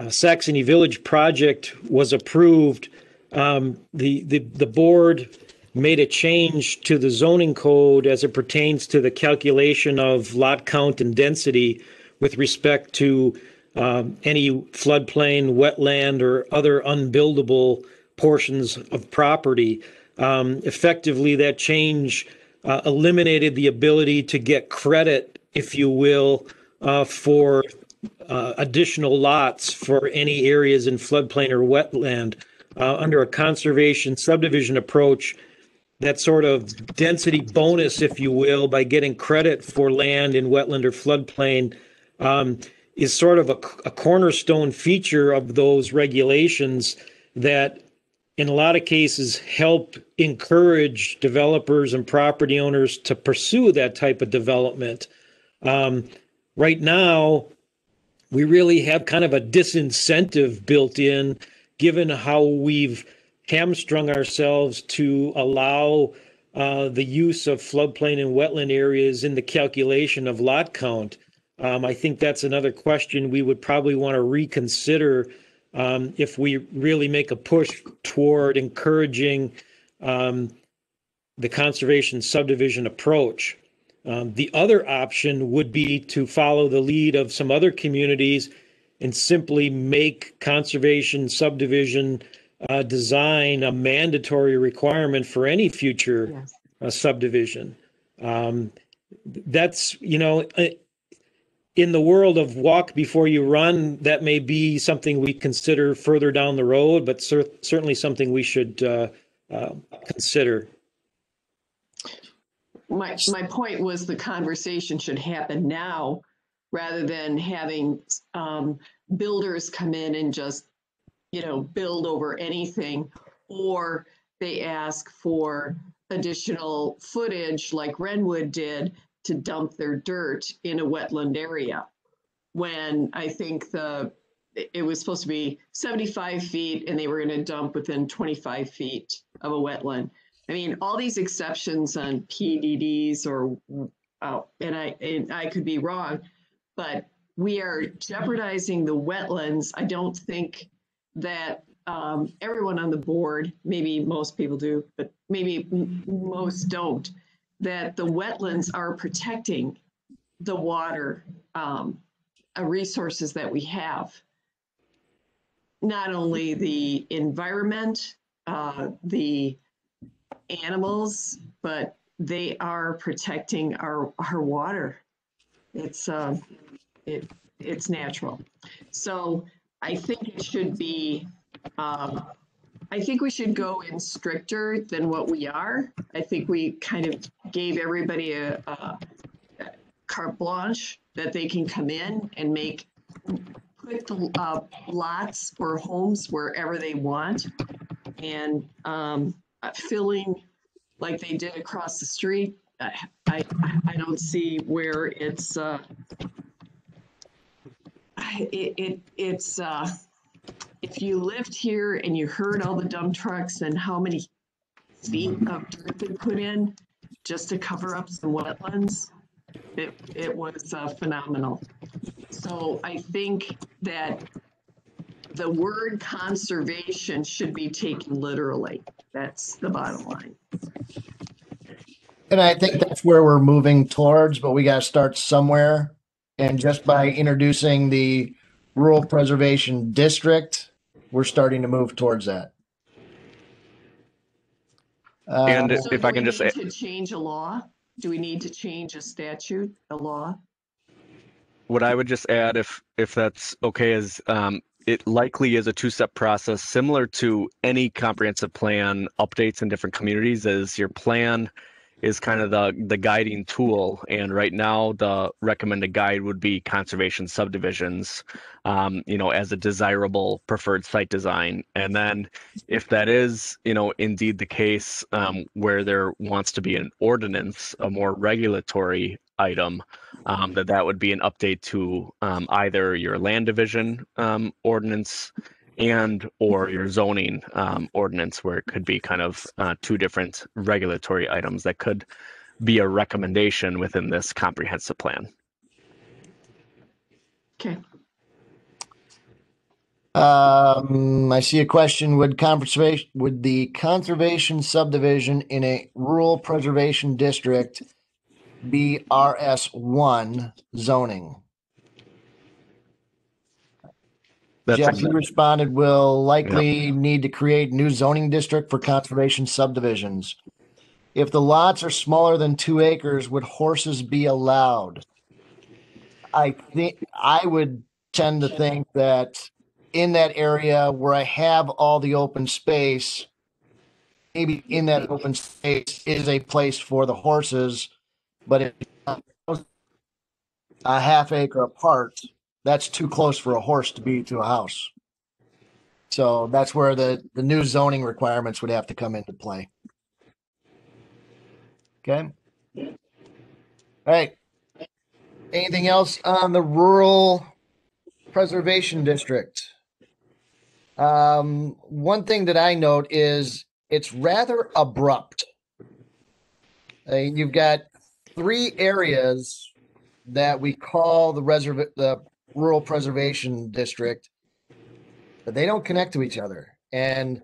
A: Saxony Village project was approved, the board made a change to the zoning code as it pertains to the calculation of lot count and density with respect to any floodplain, wetland, or other unbuildable portions of property. Effectively, that change eliminated the ability to get credit, if you will, for additional lots for any areas in floodplain or wetland. Under a conservation subdivision approach, that sort of density bonus, if you will, by getting credit for land in wetland or floodplain, is sort of a cornerstone feature of those regulations that in a lot of cases help encourage developers and property owners to pursue that type of development. Right now, we really have kind of a disincentive built in, given how we've hamstrung ourselves to allow the use of floodplain and wetland areas in the calculation of lot count. I think that's another question we would probably want to reconsider if we really make a push toward encouraging the conservation subdivision approach. The other option would be to follow the lead of some other communities and simply make conservation subdivision design a mandatory requirement for any future subdivision. That's, in the world of walk before you run, that may be something we consider further down the road, but certainly something we should consider.
I: my point was the conversation should happen now rather than having builders come in and just, build over anything, or they ask for additional footage like Renwood did to dump their dirt in a wetland area. When I think it was supposed to be 75 feet and they were going to dump within 25 feet of a wetland. I mean, all these exceptions on PDDs and I could be wrong, but we are jeopardizing the wetlands. I don't think that everyone on the board, maybe most people do, but maybe most don't, that the wetlands are protecting the water resources that we have. Not only the environment, the animals, but they are protecting our water. It's natural. So I think it should be, I think we should go in stricter than what we are. I think we kind of gave everybody a carte blanche that they can come in and put the lots or homes wherever they want, and filling like they did across the street. I don't see where it's if you lived here and you heard all the dump trucks and how many feet of dirt they put in just to cover up some wetlands, it was phenomenal. So I think that the word conservation should be taken literally. That's the bottom line.
C: And I think that's where we're moving towards, but we got to start somewhere. And just by introducing the Rural Preservation District, we're starting to move towards that.
F: And
I: So
F: if I can just say,
I: to change a law, do we need to change a statute, a law?
F: what I would just add, if that's okay, is it likely is a two-step process similar to any comprehensive plan updates in different communities. Is your plan is kind of the guiding tool, and right now the recommended guide would be conservation subdivisions, as a desirable preferred site design. And then if that is, indeed the case, where there wants to be an ordinance, a more regulatory item, that would be an update to either your land division ordinance and or your zoning ordinance, where it could be kind of two different regulatory items that could be a recommendation within this comprehensive plan.
I: Okay.
C: I see a question. Would the conservation subdivision in a rural preservation district be RS1 zoning? Jeff, you responded, will likely need to create new zoning district for conservation subdivisions. If the lots are smaller than 2 acres, would horses be allowed? I think I would tend to think that in that area where I have all the open space, maybe in that open space is a place for the horses, but if a half acre apart, that's too close for a horse to be to a house. So that's where the new zoning requirements would have to come into play. Okay. All right. Anything else on the rural preservation district? One thing that I note is it's rather abrupt. You've got 3 areas that we call the rural preservation district, but they don't connect to each other. And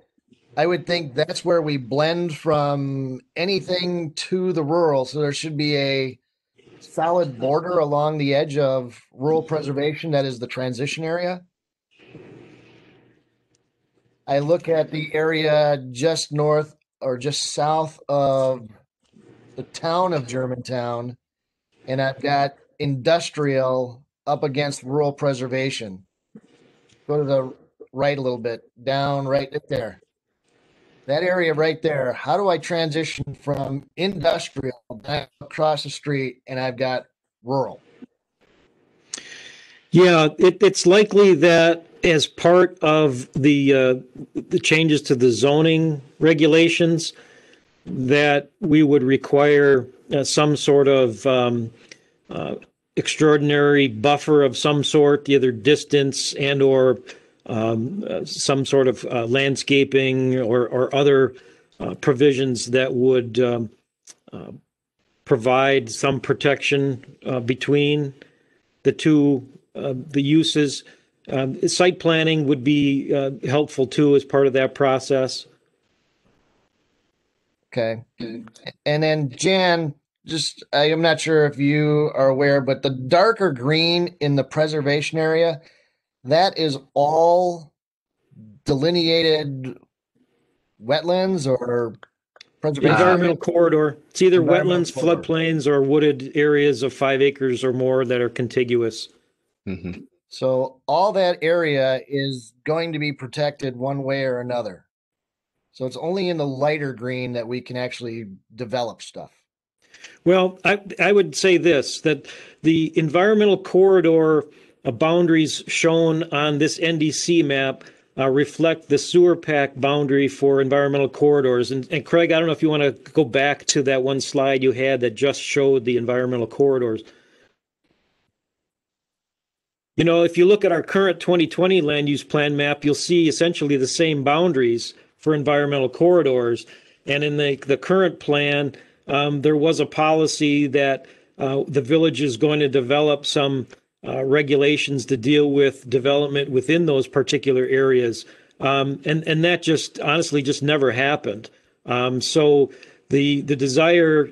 C: I would think that's where we blend from anything to the rural. So there should be a solid border along the edge of rural preservation that is the transition area. I look at the area just north or just south of the town of Germantown, and I've got industrial up against rural preservation. Go to the right a little bit, down right there. that area right there, how do I transition from industrial back across the street and I've got rural?
A: Yeah, it's likely that as part of the changes to the zoning regulations, that we would require some sort of extraordinary buffer of some sort, either distance and or some sort of landscaping or other provisions that would provide some protection between the two the uses. Site planning would be helpful too as part of that process.
C: Okay. And then Jan, just I am not sure if you are aware, but the darker green in the preservation area, that is all delineated wetlands or preservation.
A: Environmental corridor. It's either
C: Environmental
A: wetlands,
C: corridor.
A: floodplains, or wooded areas of 5 acres or more that are contiguous.
F: Mm-hmm.
C: So all that area is going to be protected one way or another. So it's only in the lighter green that we can actually develop stuff.
A: Well, I would say this, that the environmental corridor boundaries shown on this NDC map reflect the sewer pack boundary for environmental corridors. And Craig, I don't know if you want to go back to that one slide you had that just showed the environmental corridors. You know, if you look at our current 2020 land use plan map, you'll see essentially the same boundaries for environmental corridors. And in the current plan, there was a policy that the village is going to develop some regulations to deal with development within those particular areas. And that just honestly just never happened. So the desire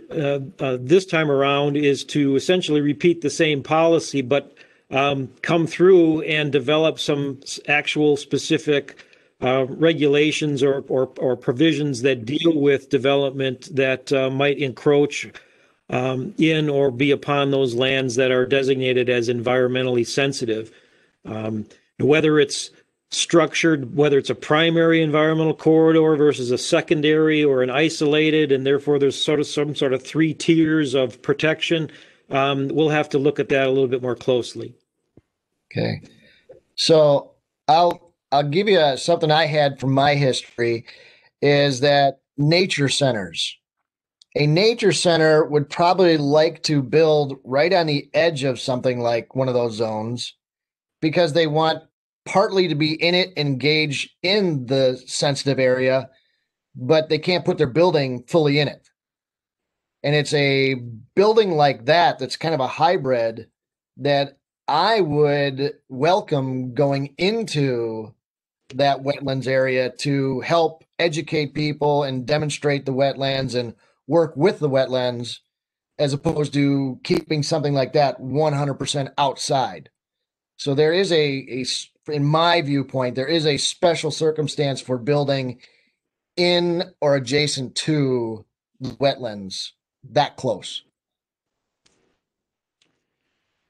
A: this time around is to essentially repeat the same policy, but come through and develop some actual specific regulations or provisions that deal with development that might encroach in or be upon those lands that are designated as environmentally sensitive. Whether it's structured, whether it's a primary environmental corridor versus a secondary or an isolated, and therefore there's sort of some sort of 3 tiers of protection. We'll have to look at that a little bit more closely.
C: Okay. So I'll give you something I had from my history is that nature centers. A nature center would probably like to build right on the edge of something like one of those zones because they want partly to be in it, engage in the sensitive area, but they can't put their building fully in it. And it's a building like that that's kind of a hybrid that I would welcome going into that wetlands area to help educate people and demonstrate the wetlands and work with the wetlands as opposed to keeping something like that 100% outside. So there is in my viewpoint, there is a special circumstance for building in or adjacent to wetlands that close.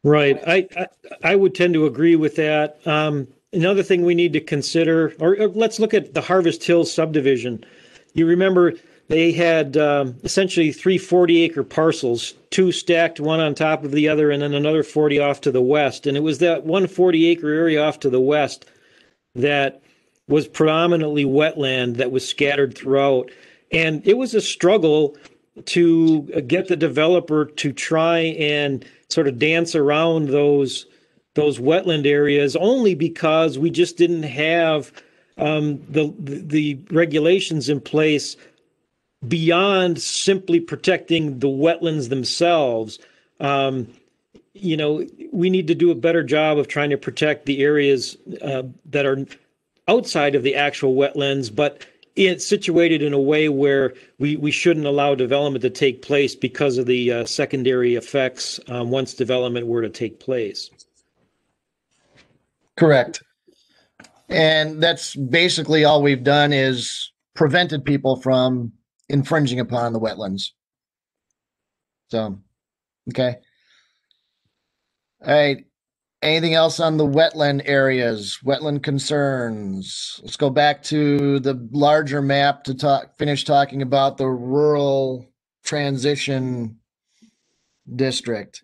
A: Right. I would tend to agree with that. Another thing we need to consider, or let's look at the Harvest Hills subdivision. You remember they had essentially 3 40-acre parcels, 2 stacked one on top of the other, and then another 40 off to the west. And it was that 1 40-acre area off to the west that was predominantly wetland that was scattered throughout. And it was a struggle to get the developer to try and sort of dance around those wetland areas, only because we just didn't have the regulations in place beyond simply protecting the wetlands themselves. You know, we need to do a better job of trying to protect the areas that are outside of the actual wetlands, but it's situated in a way where we shouldn't allow development to take place because of the secondary effects once development were to take place.
C: Correct. And that's basically all we've done is prevented people from infringing upon the wetlands. So, okay. All right. anything else on the wetland areas, wetland concerns? Let's go back to the larger map to finish talking about the rural transition district.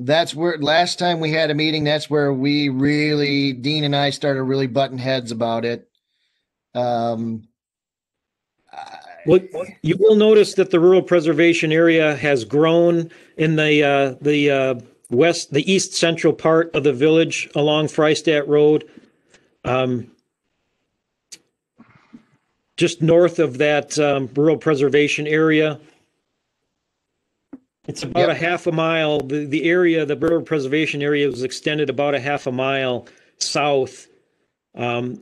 C: That's where last time we had a meeting, that's where Dean and I started really butting heads about it.
A: Well, you will notice that the rural preservation area has grown in the east central part of the village along Freistadt Road. Just north of that rural preservation area. It's about a half a mile. The rural preservation area was extended about a half a mile south, and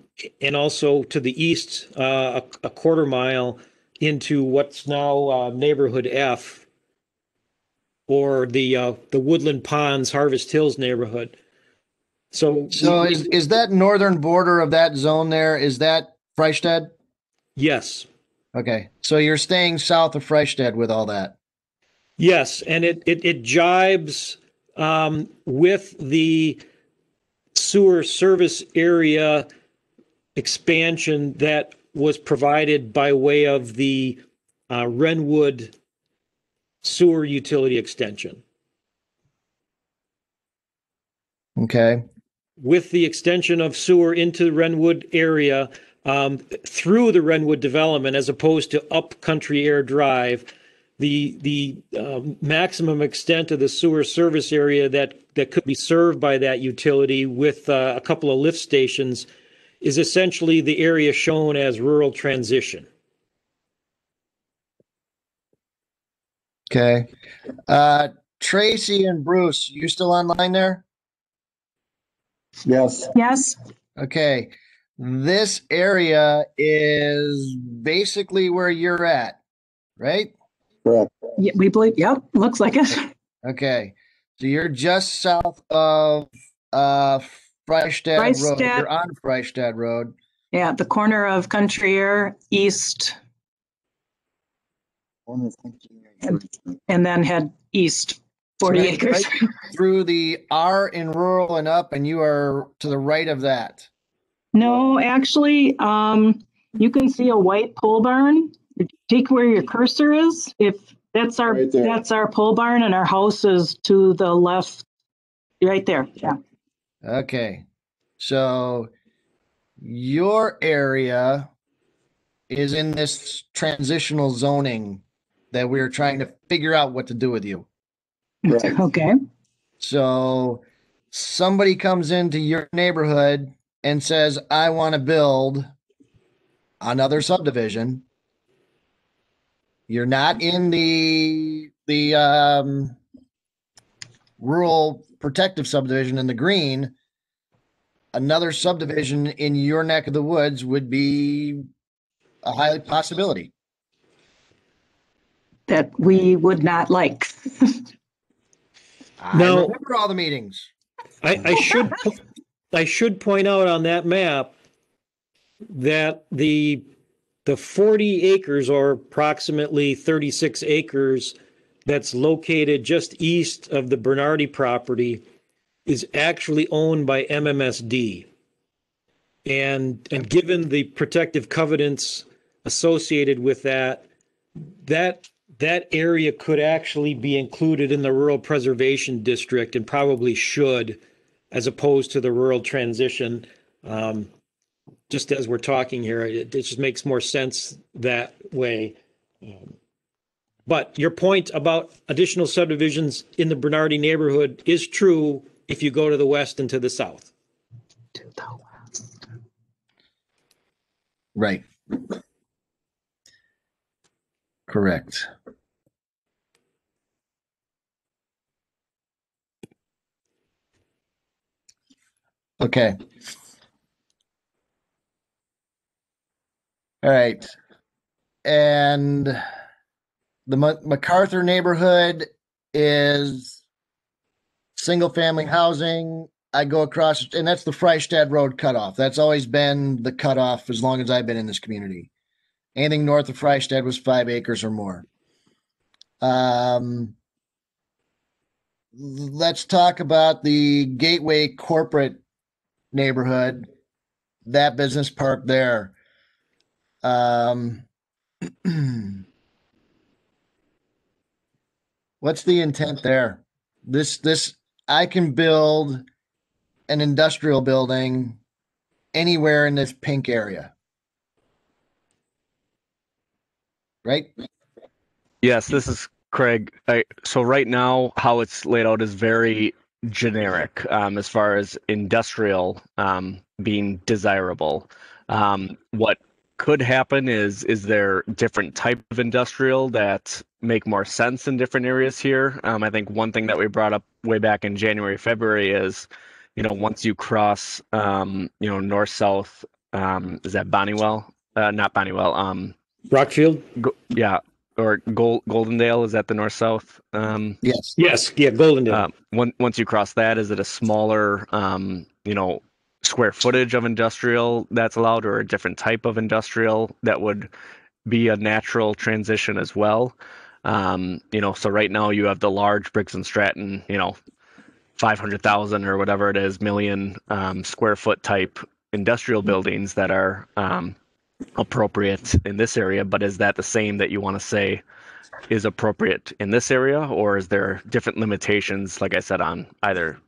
A: also to the east, a quarter mile into what's now neighborhood F, or the Woodland Ponds, Harvest Hills neighborhood. So
C: is that northern border of that zone there? Is that Freistadt?
A: Yes.
C: Okay, so you're staying south of Freistadt with all that.
A: Yes, and it jibes with the sewer service area expansion that was provided by way of the Wrenwood sewer utility extension.
C: Okay.
A: With the extension of sewer into the Wrenwood area through the Wrenwood development, as opposed to up Country Air Drive, the maximum extent of the sewer service area that could be served by that utility with a couple of lift stations is essentially the area shown as rural transition.
C: Okay. Tracy and Bruce, you still online there?
J: Yes.
K: Yes.
C: Okay. This area is basically where you're at, right?
J: Correct.
K: Yeah, we believe. Yep. Looks like it.
C: Okay. So you're just south of Freistadt Road.
K: Freistadt.
C: You're on Freistadt Road.
K: Yeah, the corner of Country Air East, and then head east 40
C: So
K: acres.
C: right through the R in rural and up, and you are to the right of that.
K: No, actually, you can see a white pole barn. Take where your cursor is. If that's our
J: Right there.
K: that's our pole barn, and our house is to the left, right there. Yeah.
C: Okay. So your area is in this transitional zoning that we're trying to figure out what to do with you.
J: Correct.
K: Okay.
C: So somebody comes into your neighborhood and says, I want to build another subdivision. You're not in the rural protective subdivision in the green. Another subdivision in your neck of the woods would be a high possibility.
K: That we would not like.
C: I
A: No.
C: remember all the meetings.
A: I should point out on that map that the 40 acres, or approximately 36 acres, that's located just east of the Bernardi property is actually owned by MMSD. And given the protective covenants associated with that area could actually be included in the rural preservation district, and probably should, as opposed to the rural transition. Just as we're talking here, it just makes more sense that way. But your point about additional subdivisions in the Bernardi neighborhood is true if you go to the west and to the south.
K: To the west.
C: Right. Correct. Okay. All right. And the MacArthur neighborhood is single family housing. I go across, and that's the Freistadt Road cutoff. That's always been the cutoff as long as I've been in this community. Anything north of Freistadt was 5 acres or more. let's talk about the Gateway corporate neighborhood, that business park there. What's the intent there? I can build an industrial building anywhere in this pink area, right?
F: Yes, this is Craig. So right now, how it's laid out is very generic as far as industrial being desirable. What could happen is there different type of industrial that make more sense in different areas here? I think one thing that we brought up way back in January, February is, once you cross, north-south, is that Bonnywell? Not Bonnywell.
A: Rockfield?
F: Yeah, or Goldendale, is that the north-south?
C: Yes.
A: Yes, yeah, Goldendale.
F: Once you cross that, is it a smaller, square footage of industrial that's allowed, or a different type of industrial that would be a natural transition as well? So right now you have the large Briggs and Stratton, 500,000 or whatever it is, million square foot type industrial buildings that are appropriate in this area, but is that the same that you want to say is appropriate in this area, or is there different limitations, like I said, on either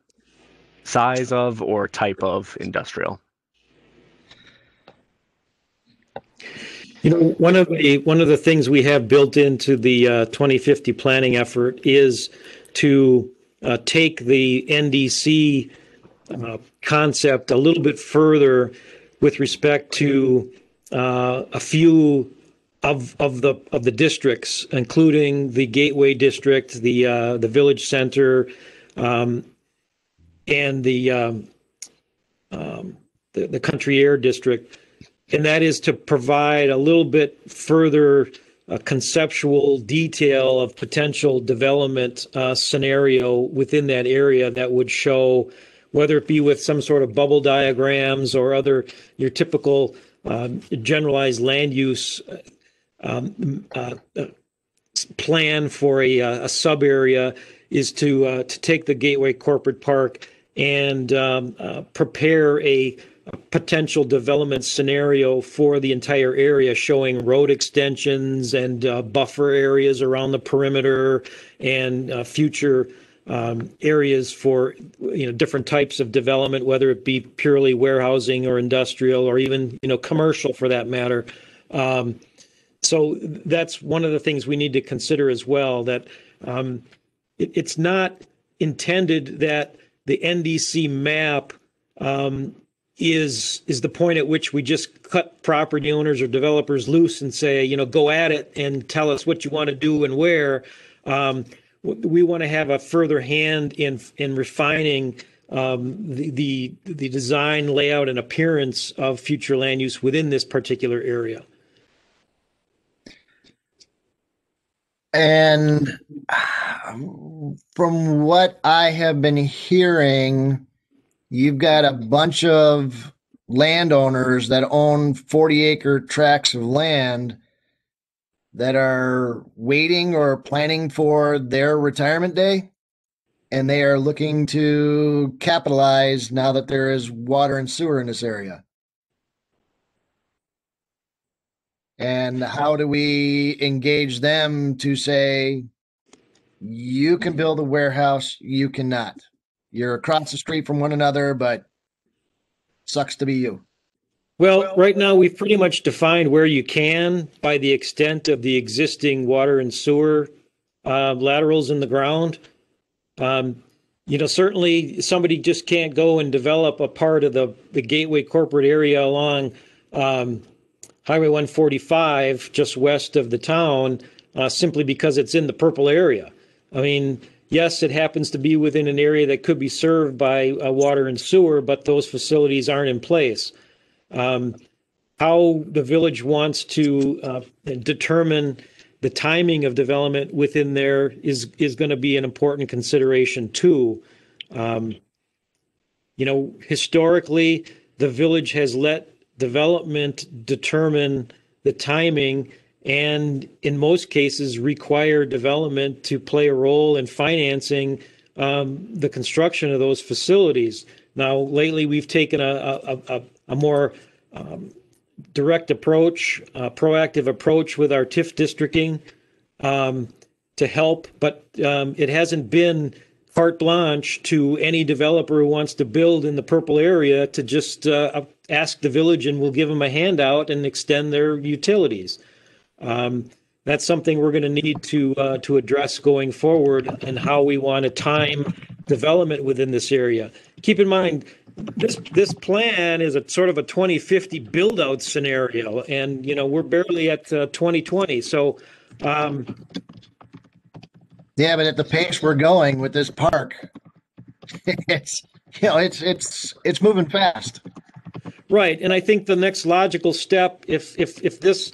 F: size of or type of industrial?
A: One of the things we have built into the 2050 planning effort is to take the NDC concept a little bit further with respect to a few of the districts, including the Gateway District, the Village Center, and the Country Air District. And that is to provide a little bit further conceptual detail of potential development scenario within that area that would show, whether it be with some sort of bubble diagrams or other, your typical generalized land use plan for a sub area, is to take the Gateway Corporate Park and prepare a potential development scenario for the entire area, showing road extensions and buffer areas around the perimeter, and future areas for different types of development, whether it be purely warehousing or industrial or even commercial for that matter. So that's one of the things we need to consider as well, that it's not intended that the NDC map is the point at which we just cut property owners or developers loose and say, go at it and tell us what you want to do and where. We want to have a further hand in refining the design, layout, and appearance of future land use within this particular area.
C: And from what I have been hearing, you've got a bunch of landowners that own 40-acre tracts of land that are waiting or planning for their retirement day, and they are looking to capitalize now that there is water and sewer in this area. And how do we engage them to say, you can build a warehouse, you cannot? You're across the street from one another, but sucks to be you.
A: Well, right now we've pretty much defined where you can by the extent of the existing water and sewer laterals in the ground. Certainly somebody just can't go and develop a part of the Gateway corporate area along Highway 145 just west of the town simply because it's in the purple area. I mean, yes, it happens to be within an area that could be served by water and sewer, but those facilities aren't in place. How the village wants to determine the timing of development within there is going to be an important consideration too. Historically, the village has let development determine the timing, and in most cases require development to play a role in financing the construction of those facilities. Now, lately, we've taken a more direct approach, proactive approach with our TIF districting to help, but it hasn't been carte blanche to any developer who wants to build in the purple area to just ask the village and we'll give them a handout and extend their utilities. That's something we're going to need to address going forward and how we want to time development within this area. Keep in mind, this plan is a sort of a 2050 build out scenario, and we're barely at 2020. So,
C: yeah, but at the pace we're going with this park, it's moving fast.
A: Right, and I think the next logical step, if this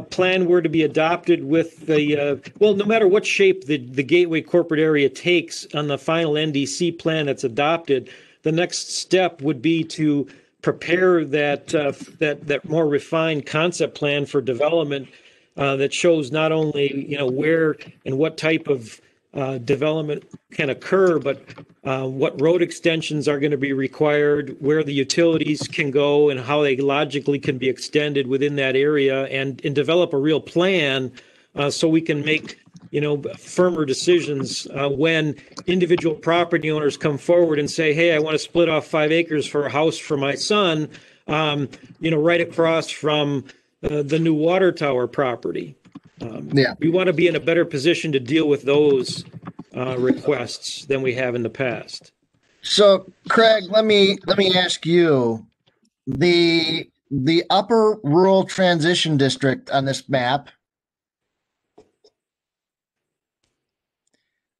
A: plan were to be adopted with the no matter what shape the Gateway corporate area takes on the final NDC plan that's adopted, the next step would be to prepare that more refined concept plan for development that shows not only where and what type of development can occur, but what road extensions are going to be required, where the utilities can go, and how they logically can be extended within that area, and develop a real plan so we can make firmer decisions when individual property owners come forward and say, hey, I want to split off 5 acres for a house for my son, right across from the new water tower property. We want to be in a better position to deal with those requests than we have in the past.
C: So, Craig, let me ask you, the upper rural transition district on this map,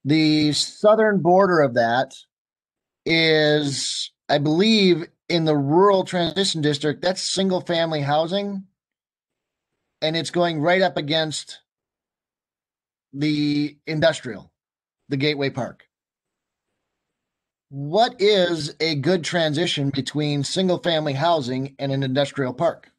C: the southern border of that is, I believe, in the rural transition district, that's single family housing. And it's going right up against the industrial, the Gateway Park. What is a good transition between single family housing and an industrial park?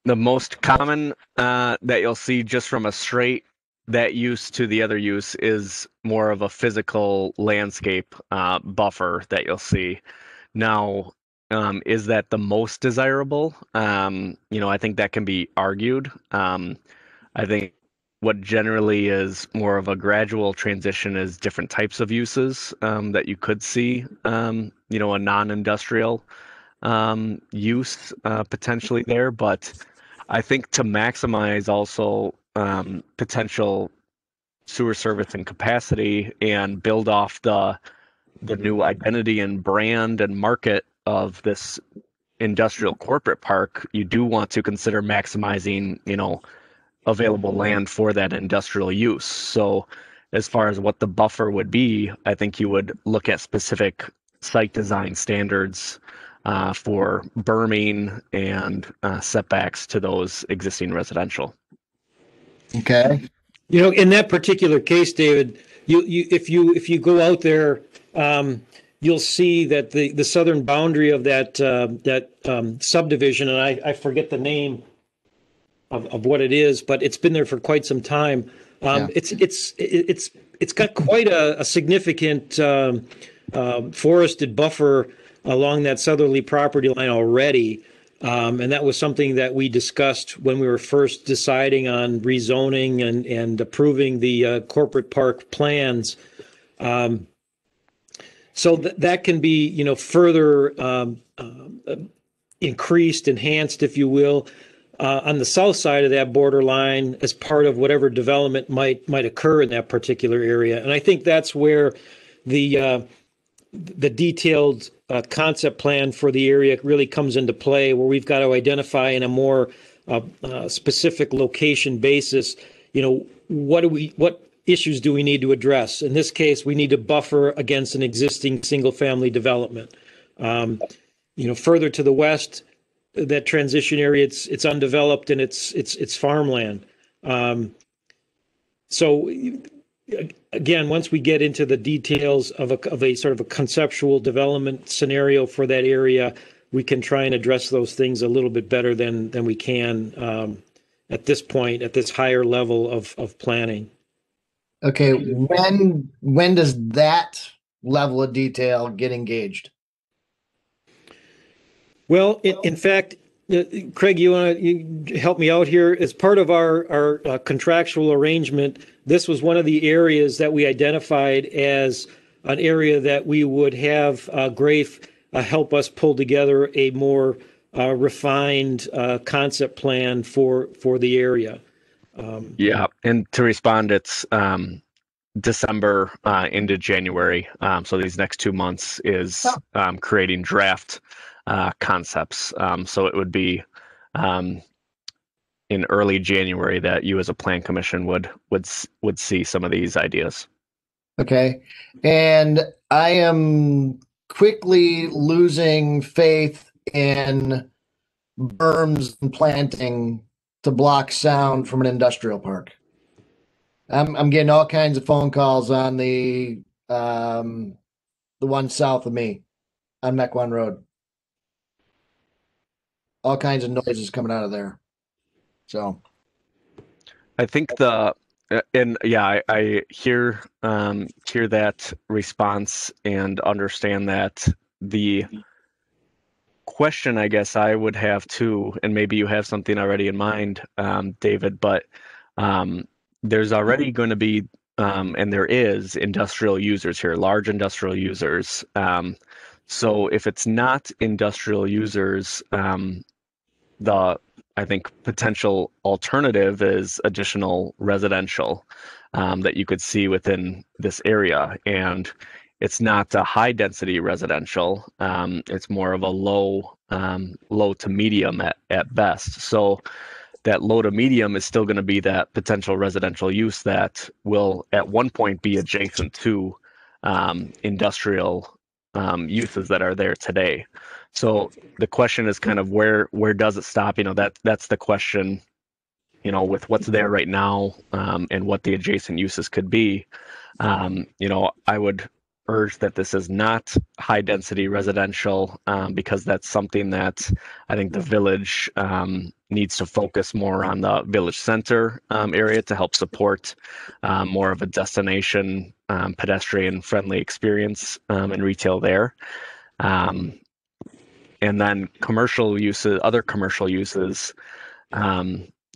F: The most common that you'll see just from a straight that use to the other use is more of a physical landscape buffer that you'll see. Now, is that the most desirable? I think that can be argued. I think what generally is more of a gradual transition is different types of uses that you could see, a non-industrial use potentially there. But I think to maximize also potential sewer service and capacity and build off the new identity and brand and market of this industrial corporate park, you do want to consider maximizing, available land for that industrial use. So as far as what the buffer would be, I think you would look at specific site design standards for berming and setbacks to those existing residential.
C: Okay.
A: In that particular case, David, if you go out there, you'll see that the southern boundary of that subdivision, and I forget the name of what it is, but it's been there for quite some time. It's got quite a significant forested buffer along that southerly property line already. And that was something that we discussed when we were first deciding on rezoning and approving the corporate park plans. So that can be, further increased, enhanced, if you will, on the south side of that borderline as part of whatever development might occur in that particular area. And I think that's where the detailed concept plan for the area really comes into play, where we've got to identify in a more specific location basis, what issues do we need to address? In this case, we need to buffer against an existing single-family development. Further to the west, that transition area, it's undeveloped and it's farmland. So again, once we get into the details of a sort of a conceptual development scenario for that area, we can try and address those things a little bit better than we can at this point, at this higher level of planning.
C: Okay, when does that level of detail get engaged?
A: Well, in fact, Craig, you want to help me out here? As part of our contractual arrangement, this was one of the areas that we identified as an area that we would have Grafe help us pull together a more refined concept plan for the area.
F: Yeah, and to respond, it's December into January. So these next 2 months is creating draft concepts. So it would be in early January that you as a plan commission would see some of these ideas.
C: Okay. And I am quickly losing faith in berms and planting to block sound from an industrial park. I'm getting all kinds of phone calls on the one south of me on Mequon Road. All kinds of noises coming out of there. So
F: I think and yeah, I hear that response and understand that. The question I guess I would have too, and maybe you have something already in mind, David, but there's already going to be, and there is industrial users here, large industrial users. So if it's not industrial users, I think potential alternative is additional residential that you could see within this area. And it's not a high density residential. It's more of a low to medium at best. So that low to medium is still going to be that potential residential use that will at one point be adjacent to industrial uses that are there today. So the question is kind of where does it stop? That's the question, with what's there right now and what the adjacent uses could be. I would urge that this is not high density residential because that's something that I think the village needs to focus more on the village center area to help support more of a destination pedestrian friendly experience in retail there. And then other commercial uses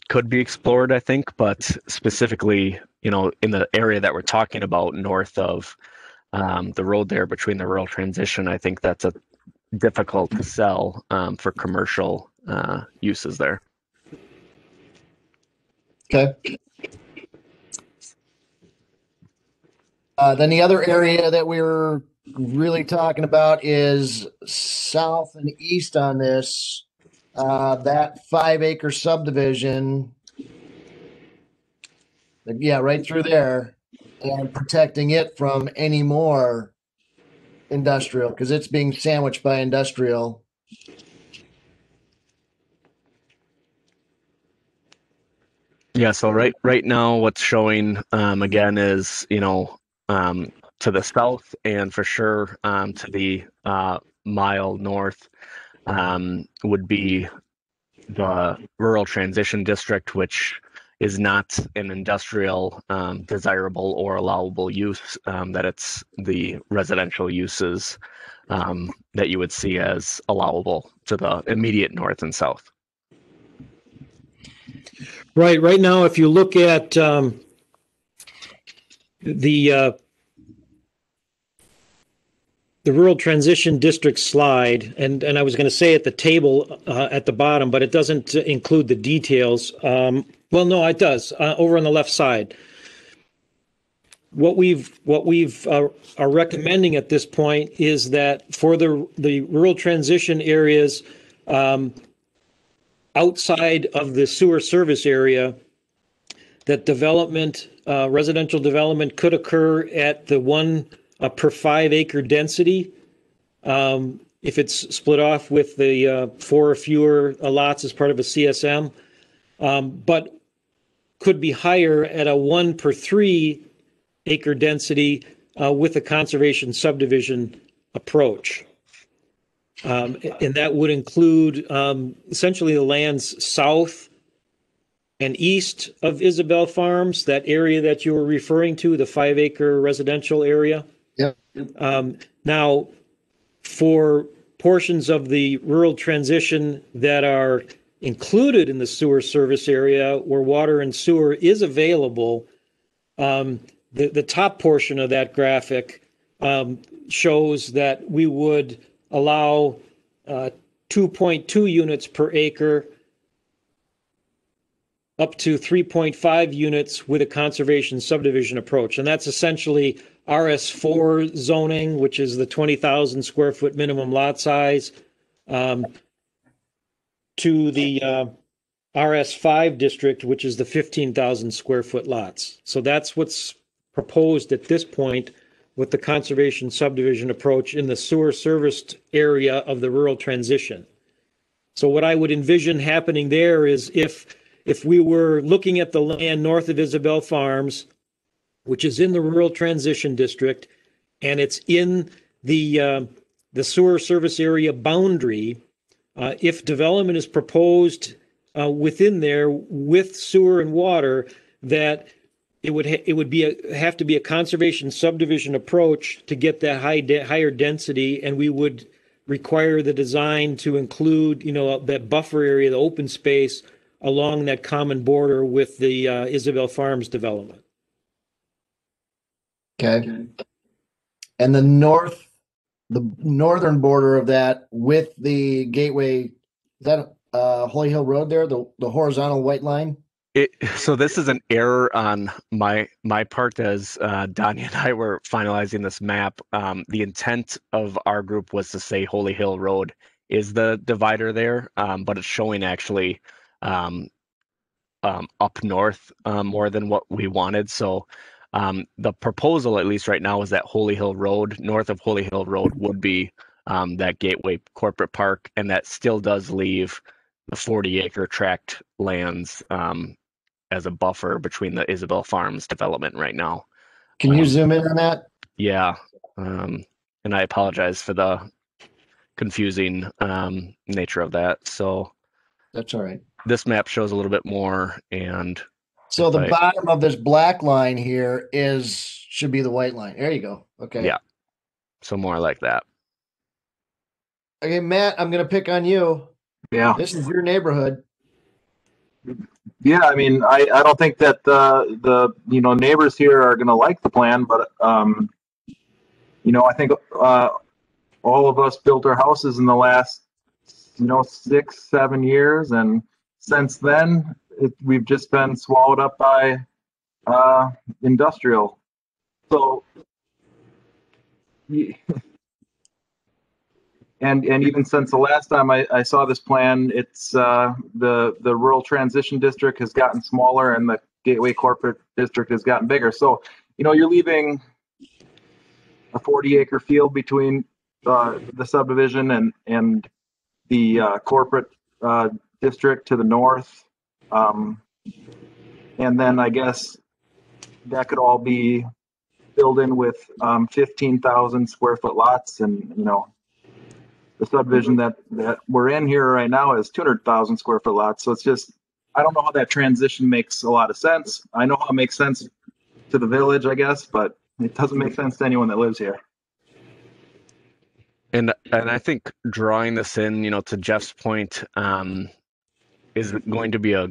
F: could be explored, I think, but specifically, in the area that we're talking about north of the road there between the rural transition, I think that's a difficult to sell for commercial uses there.
C: okay. Then the other area that we were really talking about is south and east on this. That 5-acre subdivision. Yeah, right through there, and protecting it from any more industrial because it's being sandwiched by industrial.
F: Yeah, so right now what's showing again is to the south and for sure to the mile north would be the rural transition district, which is not an industrial desirable or allowable use, that it's the residential uses that you would see as allowable to the immediate north and south.
A: Right now, if you look at the rural transition district slide, and I was going to say at the table at the bottom, but it doesn't include the details. Well, no, it does. Over on the left side, what we've are recommending at this point is that for the rural transition areas outside of the sewer service area, that development, residential development could occur at the 1 per 5-acre density. If it's split off with the 4 or fewer lots as part of a CSM, but could be higher at a 1 per 3-acre density with a conservation subdivision approach. And that would include essentially the lands south and east of Isabel Farms, that area that you were referring to, the 5-acre residential area.
C: Yep.
A: Now, for portions of the rural transition that are included in the sewer service area where water and sewer is available, the top portion of that graphic shows that we would allow 2.2 units per acre up to 3.5 units with a conservation subdivision approach. And that's essentially RS4 zoning, which is the 20,000 square foot minimum lot size, to the RS5 district, which is the 15,000 square foot lots. So that's what's proposed at this point with the conservation subdivision approach in the sewer serviced area of the rural transition. So what I would envision happening there is if we were looking at the land north of Isabel Farms, which is in the rural transition district, and it's in the sewer service area boundary, if development is proposed within there with sewer and water, that it would have to be a conservation subdivision approach to get that higher density, and we would require the design to include, that buffer area, the open space along that common border with the Isabel Farms development.
C: Okay. And the northern border of that with the gateway, is that Holy Hill Road there, the horizontal white line?
F: So this is an error on my part as Donnie and I were finalizing this map. The intent of our group was to say Holy Hill Road is the divider there, but it's showing actually up north more than what we wanted. So the proposal, at least right now, is that Holy Hill Road, north of Holy Hill Road, would be that Gateway Corporate Park, and that still does leave the 40-acre tract lands as a buffer between the Isabel Farms development right now.
C: Can you zoom in on that?
F: Yeah, and I apologize for the confusing nature of that. So
C: that's all right.
F: This map shows a little bit more, and
C: so the bottom of this black line here should be the white line. There you go. Okay.
F: Yeah. So more like that.
C: Okay, Matt, I'm going to pick on you.
H: Yeah.
C: This is your neighborhood.
H: Yeah, I mean, I don't think that the neighbors here are going to like the plan, but I think all of us built our houses in the last 6-7 years, and since then we've just been swallowed up by industrial. So and even since the last time I saw this plan, it's the rural transition district has gotten smaller and the Gateway Corporate District has gotten bigger. So you're leaving a 40-acre field between the subdivision and the corporate district to the north, and then I guess that could all be filled in with 15,000 square foot lots, and the subdivision that we're in here right now is 200,000 square foot lots. So it's just, I don't know how that transition makes a lot of sense. I know how it makes sense to the village, I guess, but it doesn't make sense to anyone that lives here.
F: And I think drawing this in, to Jeff's point, is going to be a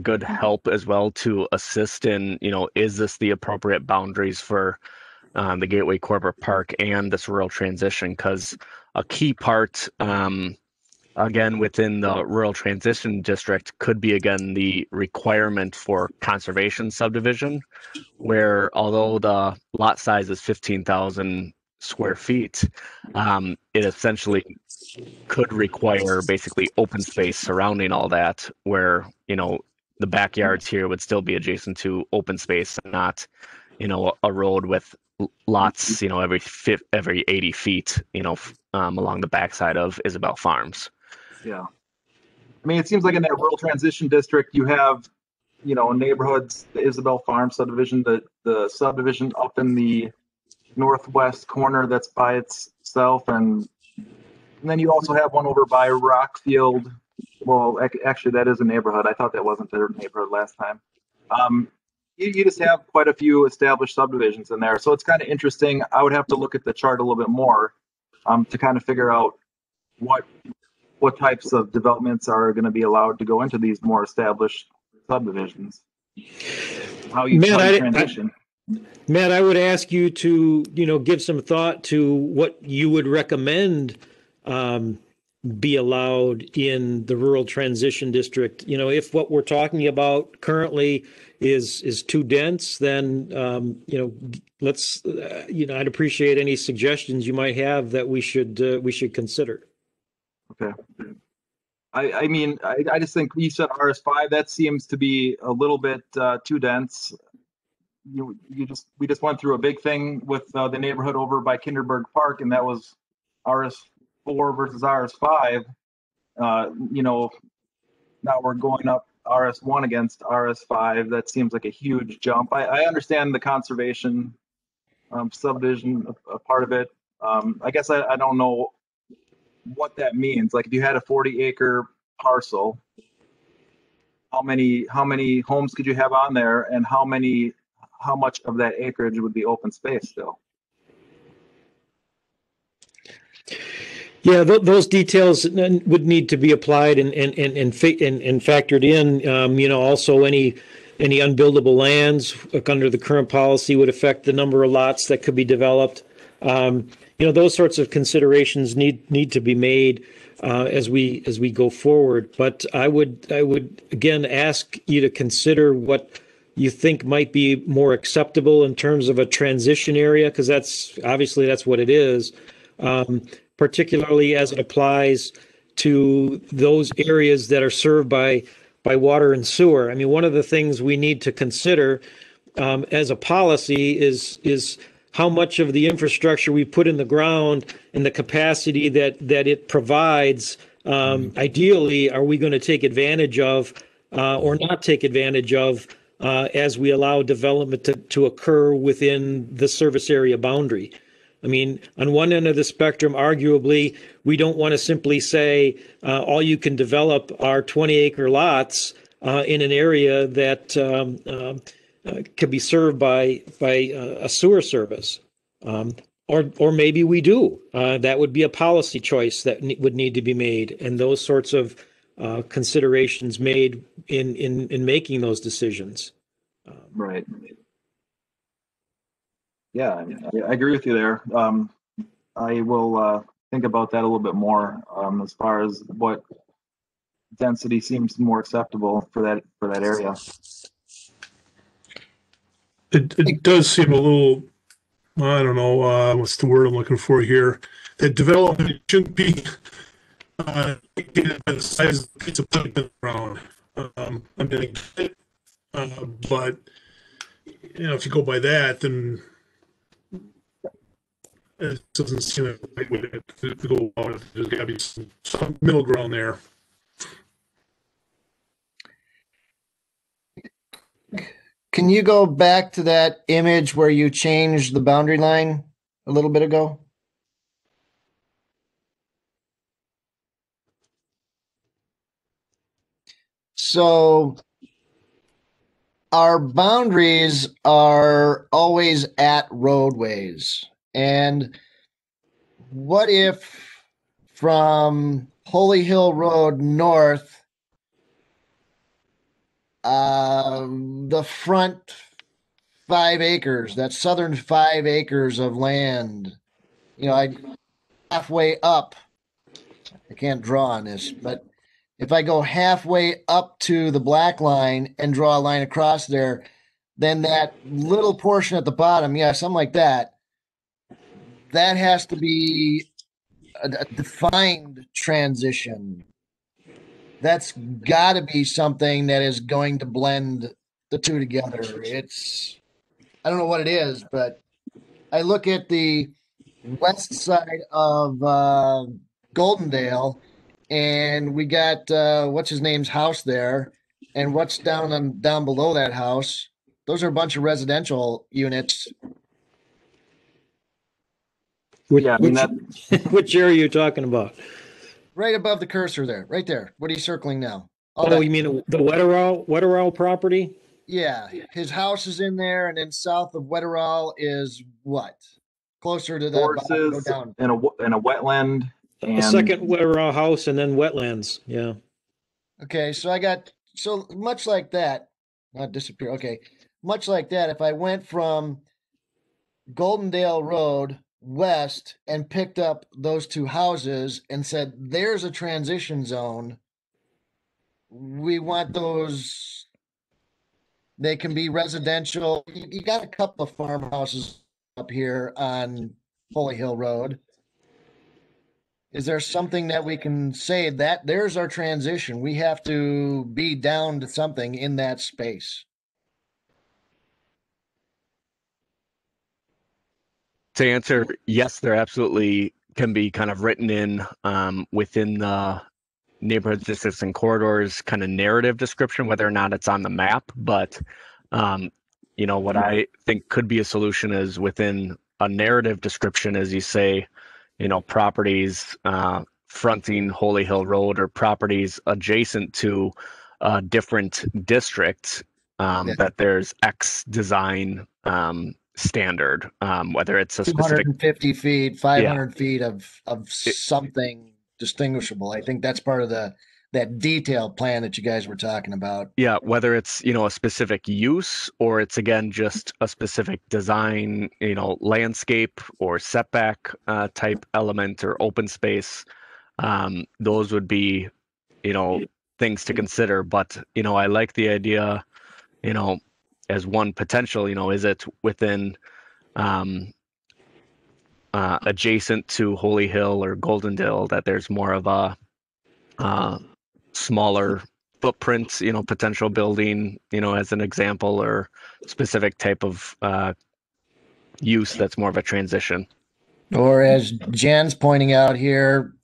F: good help as well to assist in, is this the appropriate boundaries for the Gateway Corporate Park and this rural transition? Because a key part, again, within the rural transition district could be, again, the requirement for conservation subdivision, where although the lot size is 15,000 square feet, it essentially could require basically open space surrounding all that, where the backyards here would still be adjacent to open space, and not a road with lots every 80 feet along the backside of Isabel Farms.
H: Yeah, I mean, it seems like in that rural transition district you have neighborhoods, the Isabel Farm subdivision, the subdivision up in the northwest corner that's by itself, and then you also have one over by Rockfield well, actually, that is a neighborhood. I thought that wasn't their neighborhood last time. You just have quite a few established subdivisions in there. So it's kind of interesting. I would have to look at the chart a little bit more to kind of figure out what types of developments are going to be allowed to go into these more established subdivisions. How you transition.
A: Matt, I would ask you to, give some thought to what you would recommend be allowed in the rural transition district. If what we're talking about currently is too dense, then let's I'd appreciate any suggestions you might have that we should consider.
H: Okay. I mean, I just think you said RS5. That seems to be a little bit too dense. We just went through a big thing with the neighborhood over by Kinderberg Park, and that was RS4 versus RS5. Now we're going up RS1 against RS5. That seems like a huge jump. I understand the conservation subdivision, a part of it. I guess I don't know what that means. Like if you had a 40-acre parcel, how many homes could you have on there, and how much of that acreage would be open space still?
A: Yeah, those details would need to be applied and factored in. Also any unbuildable lands under the current policy would affect the number of lots that could be developed. Those sorts of considerations need to be made as we go forward. But I would again ask you to consider what you think might be more acceptable in terms of a transition area, because that's what it is. Particularly as it applies to those areas that are served by water and sewer. I mean, one of the things we need to consider as a policy is how much of the infrastructure we put in the ground and the capacity that it provides. Ideally, are we going to take advantage of or not take advantage of as we allow development to occur within the service area boundary? I mean, on one end of the spectrum, arguably, we don't want to simply say all you can develop are 20-acre lots in an area that could be served by a sewer service. Or maybe we do. That would be a policy choice that would need to be made, and those sorts of considerations made in making those decisions.
H: Right. Yeah, I agree with you there. I will think about that a little bit more as far as what density seems more acceptable for that area.
G: It does seem a little, I don't know, what's the word I'm looking for here? That development shouldn't be dictated by the size of the piece of pipe in the ground. I'm going to get it, but if you go by that, then it doesn't seem like the right way to go about it. There's got to be some middle ground there.
C: Can you go back to that image where you changed the boundary line a little bit ago? So our boundaries are always at roadways. And what if from Holy Hill Road north, the front 5 acres, that southern 5 acres of land, I halfway up, I can't draw on this, but if I go halfway up to the black line and draw a line across there, then that little portion at the bottom, something like that, that has to be a defined transition. That's got to be something that is going to blend the two together. I don't know what it is, but I look at the west side of Goldendale, and we got what's his name's house there, and what's down below that house. Those are a bunch of residential units.
A: Which area are you talking about?
C: right above the cursor there, right there. What are you circling now?
A: Oh, you mean the Wetterall property?
C: Yeah, his house is in there, and then south of Wetterall is what? Closer to the bottom, go
H: Horses
C: down.
H: and a wetland.
A: A
H: And
A: second Wetterall house and then wetlands. Yeah.
C: Okay, so I got so much like that, not disappear. Okay, much like that. If I went from Goldendale Road west and picked up those two houses and said, "There's a transition zone. We want those. They can be residential." You got a couple of farmhouses up here on Holy Hill Road. Is there something that we can say that there's our transition? We have to be down to something in that space.
F: To answer, yes, there absolutely can be kind of written in within the neighborhood districts and corridors kind of narrative description, whether or not it's on the map. But what I think could be a solution is within a narrative description, as you say, properties fronting Holy Hill Road or properties adjacent to different districts, that there's X design standard, whether it's a specific
C: 250 feet, 500 feet of something distinguishable. I think that's part of that detailed plan that you guys were talking about.
F: Yeah, whether it's, a specific use or it's again just a specific design, landscape or setback type element or open space. Those would be, things to consider. But, I like the idea, as one potential, is it within adjacent to Holy Hill or Goldendale that there's more of a smaller footprint, potential building, as an example, or specific type of use that's more of a transition.
C: Or as Jen's pointing out here,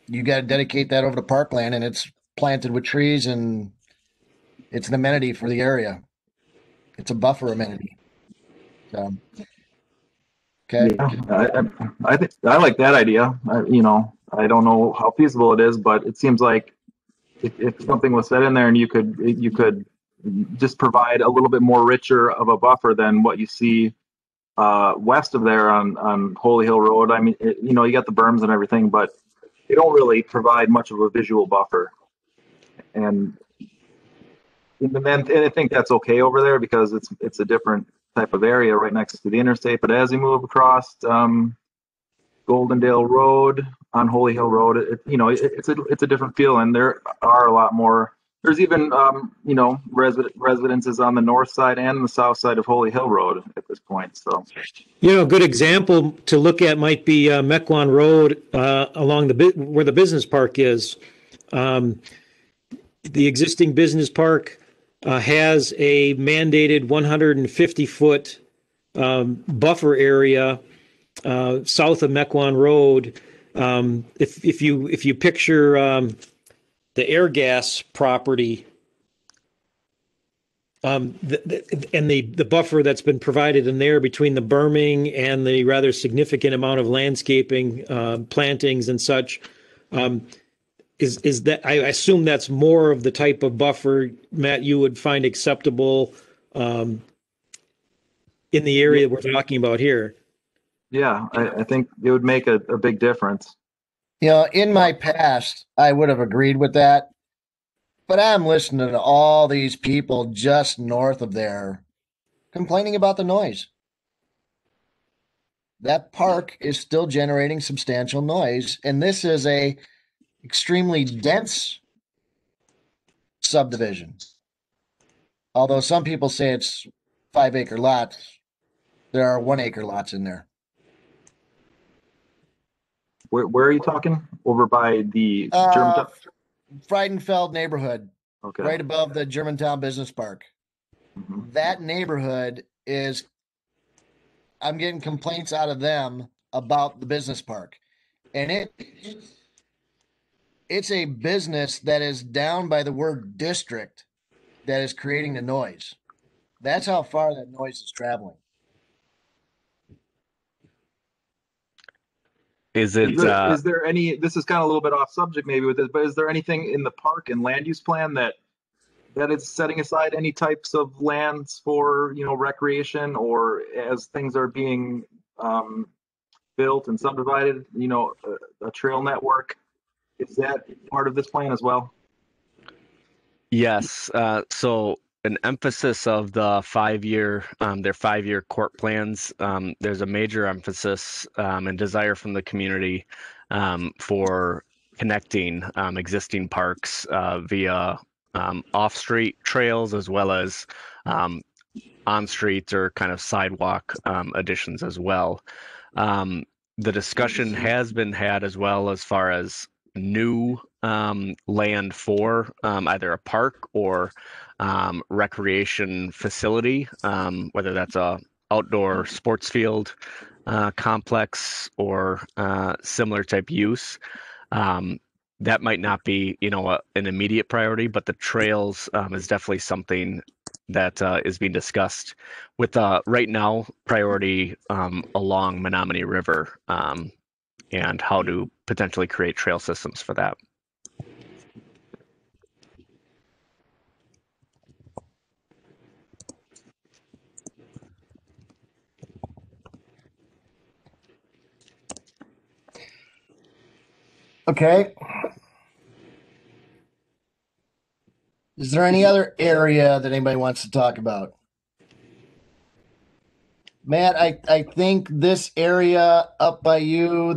C: you got to dedicate that over to parkland and it's planted with trees and it's an amenity for the area. It's a buffer amenity. So, okay.
H: yeah, I think I like that idea. I don't know how feasible it is, but it seems like if something was set in there and you could just provide a little bit more richer of a buffer than what you see west of there on Holy Hill Road. I mean, you got the berms and everything, but they don't really provide much of a visual buffer. And I think that's okay over there because it's a different type of area right next to the interstate. But as you move across Goldendale Road on Holy Hill Road, it's a different feel, and there are a lot more. There's even residences on the north side and the south side of Holy Hill Road at this point. So,
A: a good example to look at might be Mequon Road along where the business park is. The existing business park has a mandated 150-foot buffer area south of Mequon Road. If you picture the air gas property, and the buffer that's been provided in there between the berming and the rather significant amount of landscaping, plantings and such, is that I assume that's more of the type of buffer, Matt, you would find acceptable in the area we're talking about here.
H: yeah, I think it would make a big difference.
C: In my past, I would have agreed with that, but I'm listening to all these people just north of there complaining about the noise. That park is still generating substantial noise, and this is a extremely dense subdivision. Although some people say it's 5-acre lots, there are 1-acre lots in there.
H: Where are you talking? Over by the Germantown?
C: Friedenfeld neighborhood,
H: Okay.
C: right above the Germantown Business Park.
H: Mm-hmm.
C: That neighborhood I'm getting complaints out of them about the business park. And it's a business that is down by the word district that is creating the noise. That's how far that noise is traveling.
F: Is it,
H: Is there any, this is kind of a little bit off subject maybe with this, but is there anything in the park and land use plan that is setting aside any types of lands for, recreation, or as things are being built and subdivided, a trail network? Is that part of this plan as well?
F: yes. So an emphasis of the 5-year, their 5-year court plans, there's a major emphasis and desire from the community for connecting existing parks via off-street trails, as well as on-street or kind of sidewalk additions as well. The discussion has been had as well as far as new land for either a park or recreation facility, whether that's a outdoor sports field complex or similar type use. That might not be, an immediate priority, but the trails is definitely something that is being discussed with right now priority along Menominee River and how to potentially create trail systems for that.
C: Okay. Is there any other area that anybody wants to talk about? Matt, I think this area up by you,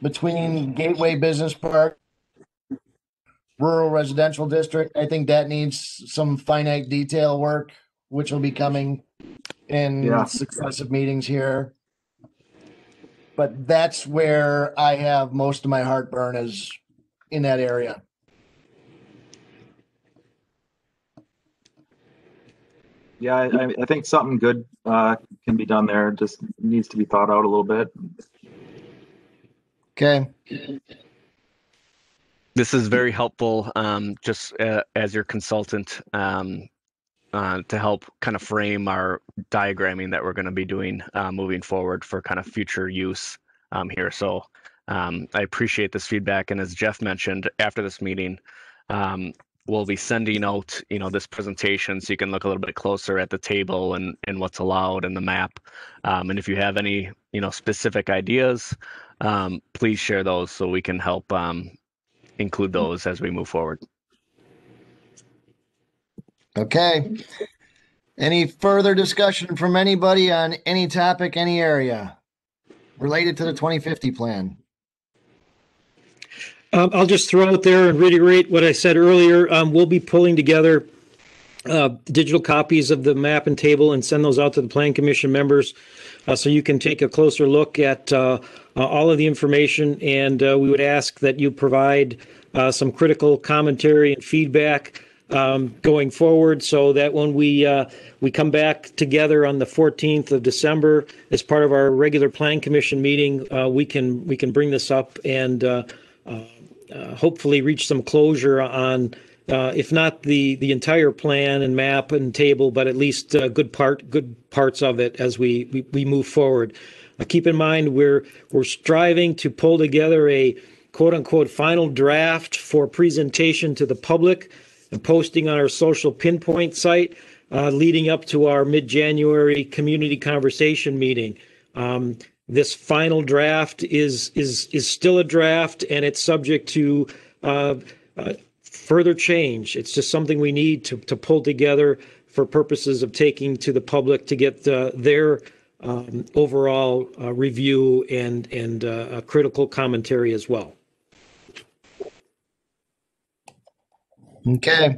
C: between Gateway Business Park, Rural Residential District, I think that needs some finite detail work, which will be coming in successive meetings here. But that's where I have most of my heartburn, is in that area.
H: Yeah, I think something good can be done there. It just needs to be thought out a little bit.
C: Okay.
F: This is very helpful, just as your consultant, to help kind of frame our diagramming that we're going to be doing moving forward for kind of future use here. So I appreciate this feedback. And as Jeff mentioned, after this meeting, we'll be sending out, this presentation so you can look a little bit closer at the table and what's allowed in the map. And if you have any, specific ideas, please share those so we can help include those as we move forward.
C: Okay. Any further discussion from anybody on any topic, any area related to the 2050 plan?
A: I'll just throw out there and reiterate what I said earlier. We'll be pulling together digital copies of the map and table and send those out to the Plan Commission members so you can take a closer look at all of the information. And we would ask that you provide some critical commentary and feedback going forward, so that when we come back together on the 14th of December as part of our regular Plan Commission meeting, we can bring this up and hopefully reach some closure on, if not the entire plan and map and table, but at least good parts of it as we move forward. Keep in mind we're striving to pull together a quote unquote final draft for presentation to the public and posting on our social pinpoint site leading up to our mid-January community conversation meeting. This final draft is still a draft, and it's subject to further change. It's just something we need to pull together for purposes of taking to the public to get their overall review and a critical commentary as well.
C: Okay.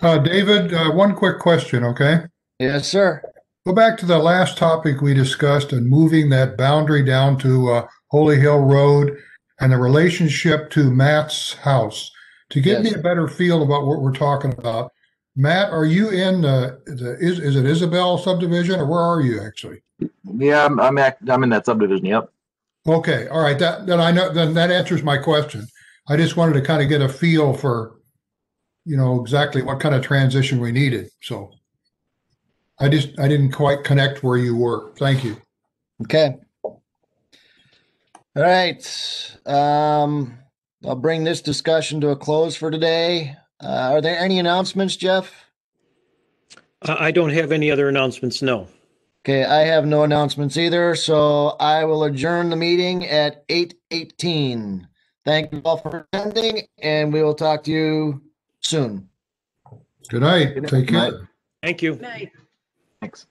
D: David, one quick question, okay?
C: Yes, sir.
D: Go back to the last topic we discussed and moving that boundary down to Holy Hill Road and the relationship to Matt's house. To give me a better feel about what we're talking about, Matt, are you in is it Isabel subdivision, or where are you actually?
H: Yeah, I'm in that subdivision. Yep.
D: Okay, all right. Then I know. Then that answers my question. I just wanted to kind of get a feel for, exactly what kind of transition we needed. So I didn't quite connect where you were. Thank you.
C: Okay. All All right. I'll bring this discussion to a close for today. Are there any announcements, Jeff?
A: I don't have any other announcements, no.
C: Okay, I have no announcements either, so I will adjourn the meeting at 8:18. Thank you all for attending, and we will talk to you soon.
D: Good night. Take care.
A: Thank you.
I: Night.
H: Thanks.